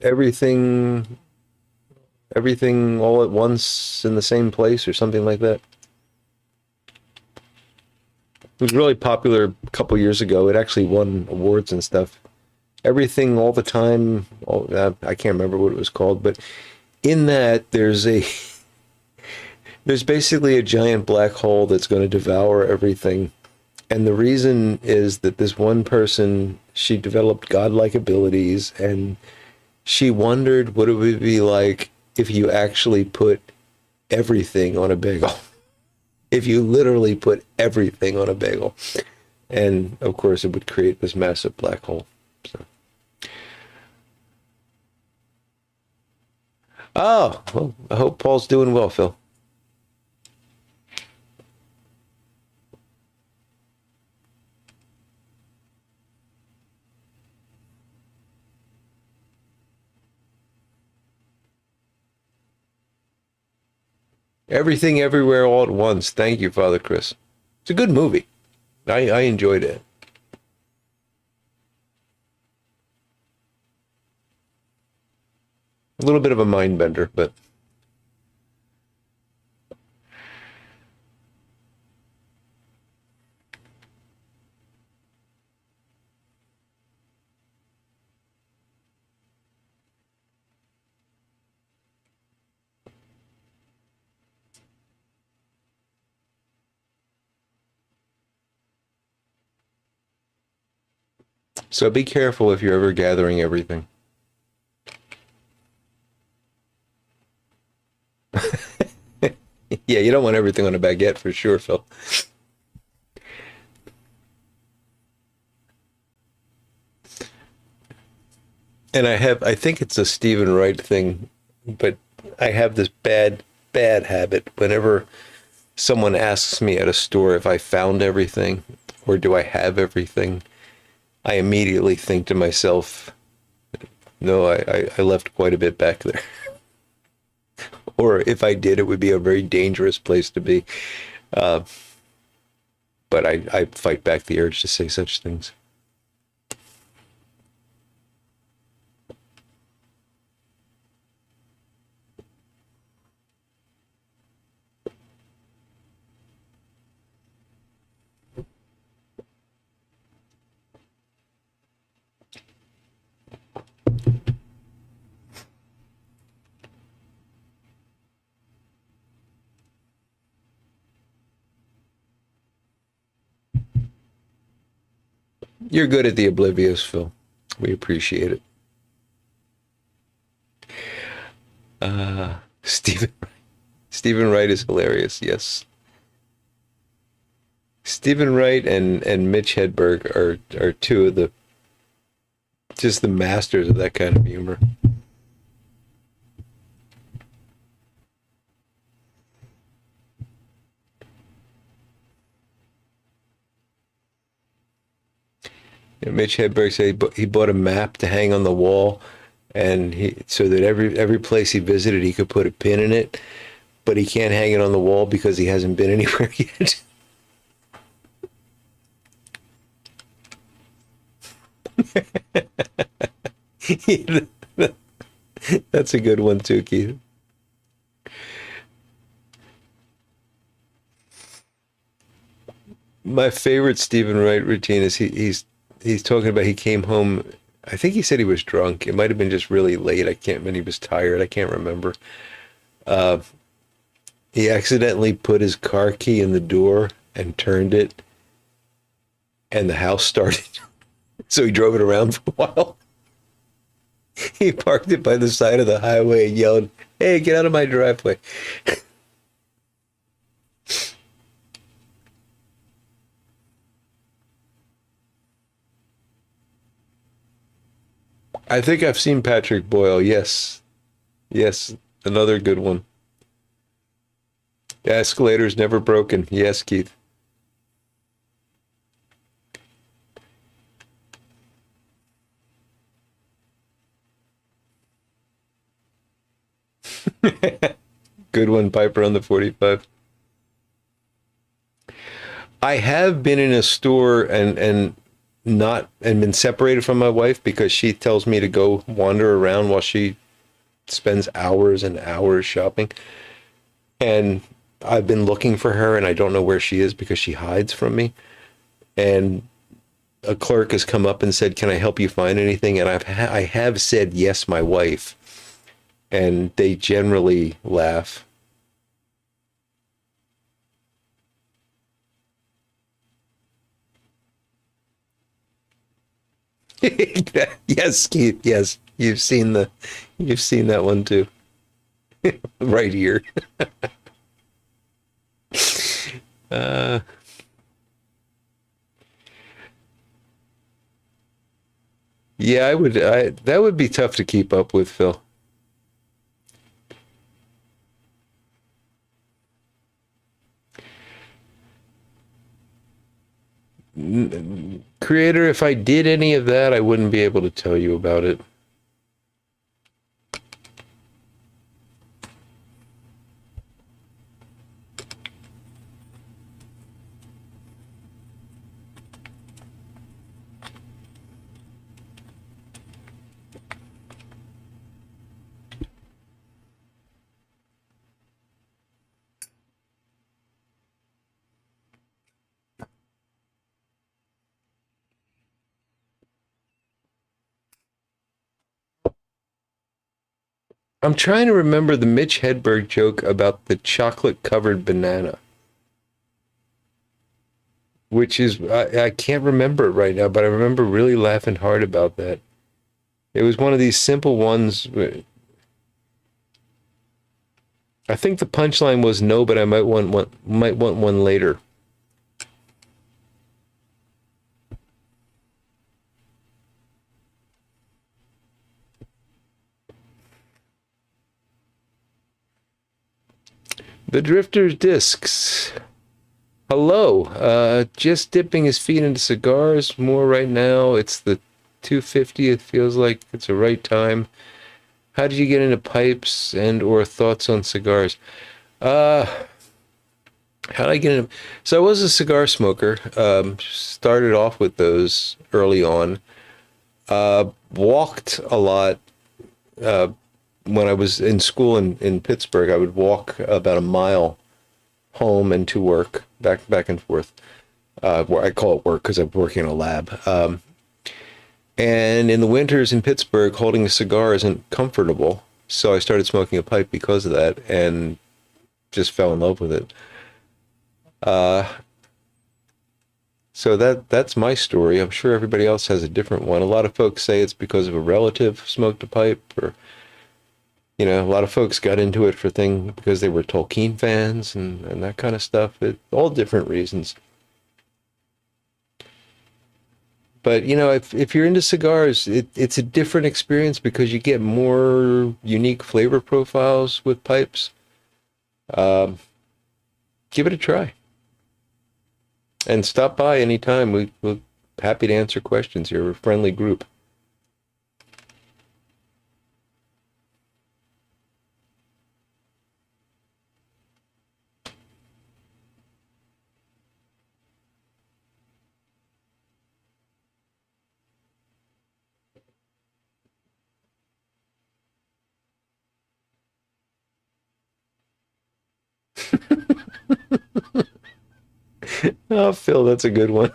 Everything Everything All at Once in the Same Place or something like that? It was really popular a couple years ago. It actually won awards and stuff. Everything All the Time. I can't remember what it was called, but in that there's basically a giant black hole that's going to devour everything. And the reason is that this one person, she developed godlike abilities, and she wondered what it would be like if you actually put everything on a bagel. If you literally put everything on a bagel. And of course, it would create this massive black hole. So. Oh, well, I hope Paul's doing well, Phil. Everything Everywhere All at Once. Thank you, Father Chris. It's a good movie. I enjoyed it. A little bit of a mind bender, but so be careful if you're ever gathering everything. Yeah, you don't want everything on a baguette for sure, Phil. And I think it's a Stephen Wright thing, but I have this bad habit. Whenever someone asks me at a store if I found everything or do I have everything, I immediately think to myself, no, I left quite a bit back there. Or if I did, it would be a very dangerous place to be. Uh, but I fight back the urge to say such things. You're good at the oblivious, Phil. We appreciate it. Stephen Stephen Wright is hilarious. Yes, Stephen Wright and Mitch Hedberg are two of the just the masters of that kind of humor. Mitch Hedberg said he bought a map to hang on the wall, and so that every place he visited he could put a pin in it, but he can't hang it on the wall because he hasn't been anywhere yet. That's a good one too, Keith. My favorite Stephen Wright routine is he's talking about he came home. I think he said he was drunk. It might have been just really late. I can't. When he was tired. I can't remember. Uh, he accidentally put his car key in the door and turned it, and the house started. So he drove it around for a while. He parked it by the side of the highway and yelled, "Hey, get out of my driveway!" I think I've seen Patrick Boyle. Yes, yes, another good one. The escalator's never broken. Yes, Keith. Good one, Piper on the 45. I have been in a store and not and been separated from my wife because she tells me to go wander around while she spends hours and hours shopping. And I've been looking for her and I don't know where she is because she hides from me. And a clerk has come up and said, "Can I help you find anything?" And I have said yes, my wife, and they generally laugh. Yes, Keith. Yes, you've seen that one too, right here. Uh, yeah, I would. That would be tough to keep up with, Phil. Creator, if I did any of that, I wouldn't be able to tell you about it. I'm trying to remember the Mitch Hedberg joke about the chocolate covered banana, which is, I can't remember it right now, but I remember really laughing hard about that. It was one of these simple ones. I think the punchline was no, but I might want one later. The Drifter's Discs. Hello. Just dipping his feet into cigars more right now. It's the 250. It feels like it's the right time. How did you get into pipes and or thoughts on cigars? Uh, how did I get into? So I was a cigar smoker. Started off with those early on. Walked a lot. Uh, when I was in school in Pittsburgh, I would walk about a mile home and to work, back and forth. I call it work because I'm working in a lab. And in the winters in Pittsburgh, holding a cigar isn't comfortable. So I started smoking a pipe because of that and just fell in love with it. Uh, so that's my story. I'm sure everybody else has a different one. A lot of folks say it's because of a relative smoked a pipe, or a lot of folks got into it for thing because they were Tolkien fans and that kind of stuff. All different reasons. But if you're into cigars, it's a different experience because you get more unique flavor profiles with pipes. Um, Give it a try and stop by anytime. We're happy to answer questions here. We're a friendly group. Oh, Phil, that's a good one.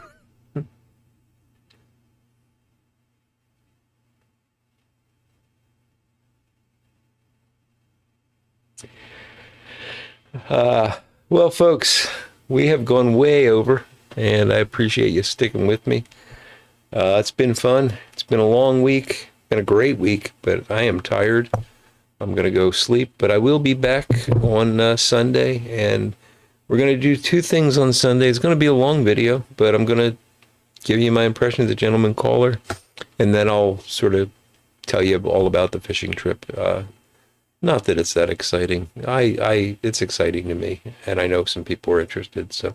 Well, folks, we have gone way over, and I appreciate you sticking with me. It's been fun. It's been a long week, been a great week, but I am tired. I'm going to go sleep, but I will be back on Sunday, and we're going to do two things on Sunday. It's going to be a long video, but I'm going to give you my impression of the gentleman caller, and then I'll sort of tell you all about the fishing trip. Not that it's that exciting. It's exciting to me, and I know some people are interested, so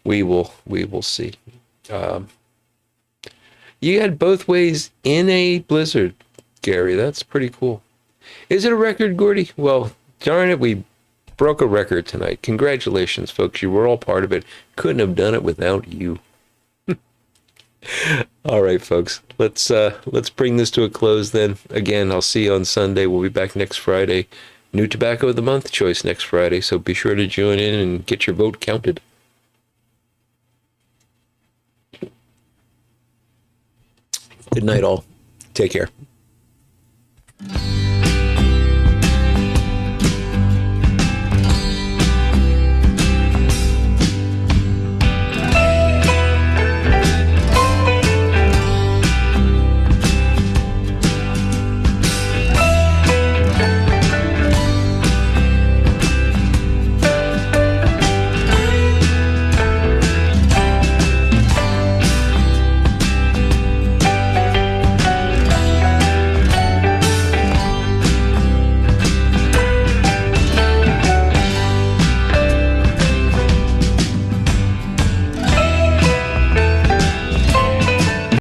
we will see. Um, you had both ways in a blizzard, Gary. That's pretty cool. Is it a record, Gordy? Well, darn it, we broke a record tonight. Congratulations, folks. You were all part of it. Couldn't have done it without you. All right, folks. Let's bring this to a close then. Again, I'll see you on Sunday. We'll be back next Friday. New tobacco of the month choice next Friday, so be sure to join in and get your vote counted. Good night, all. Take care.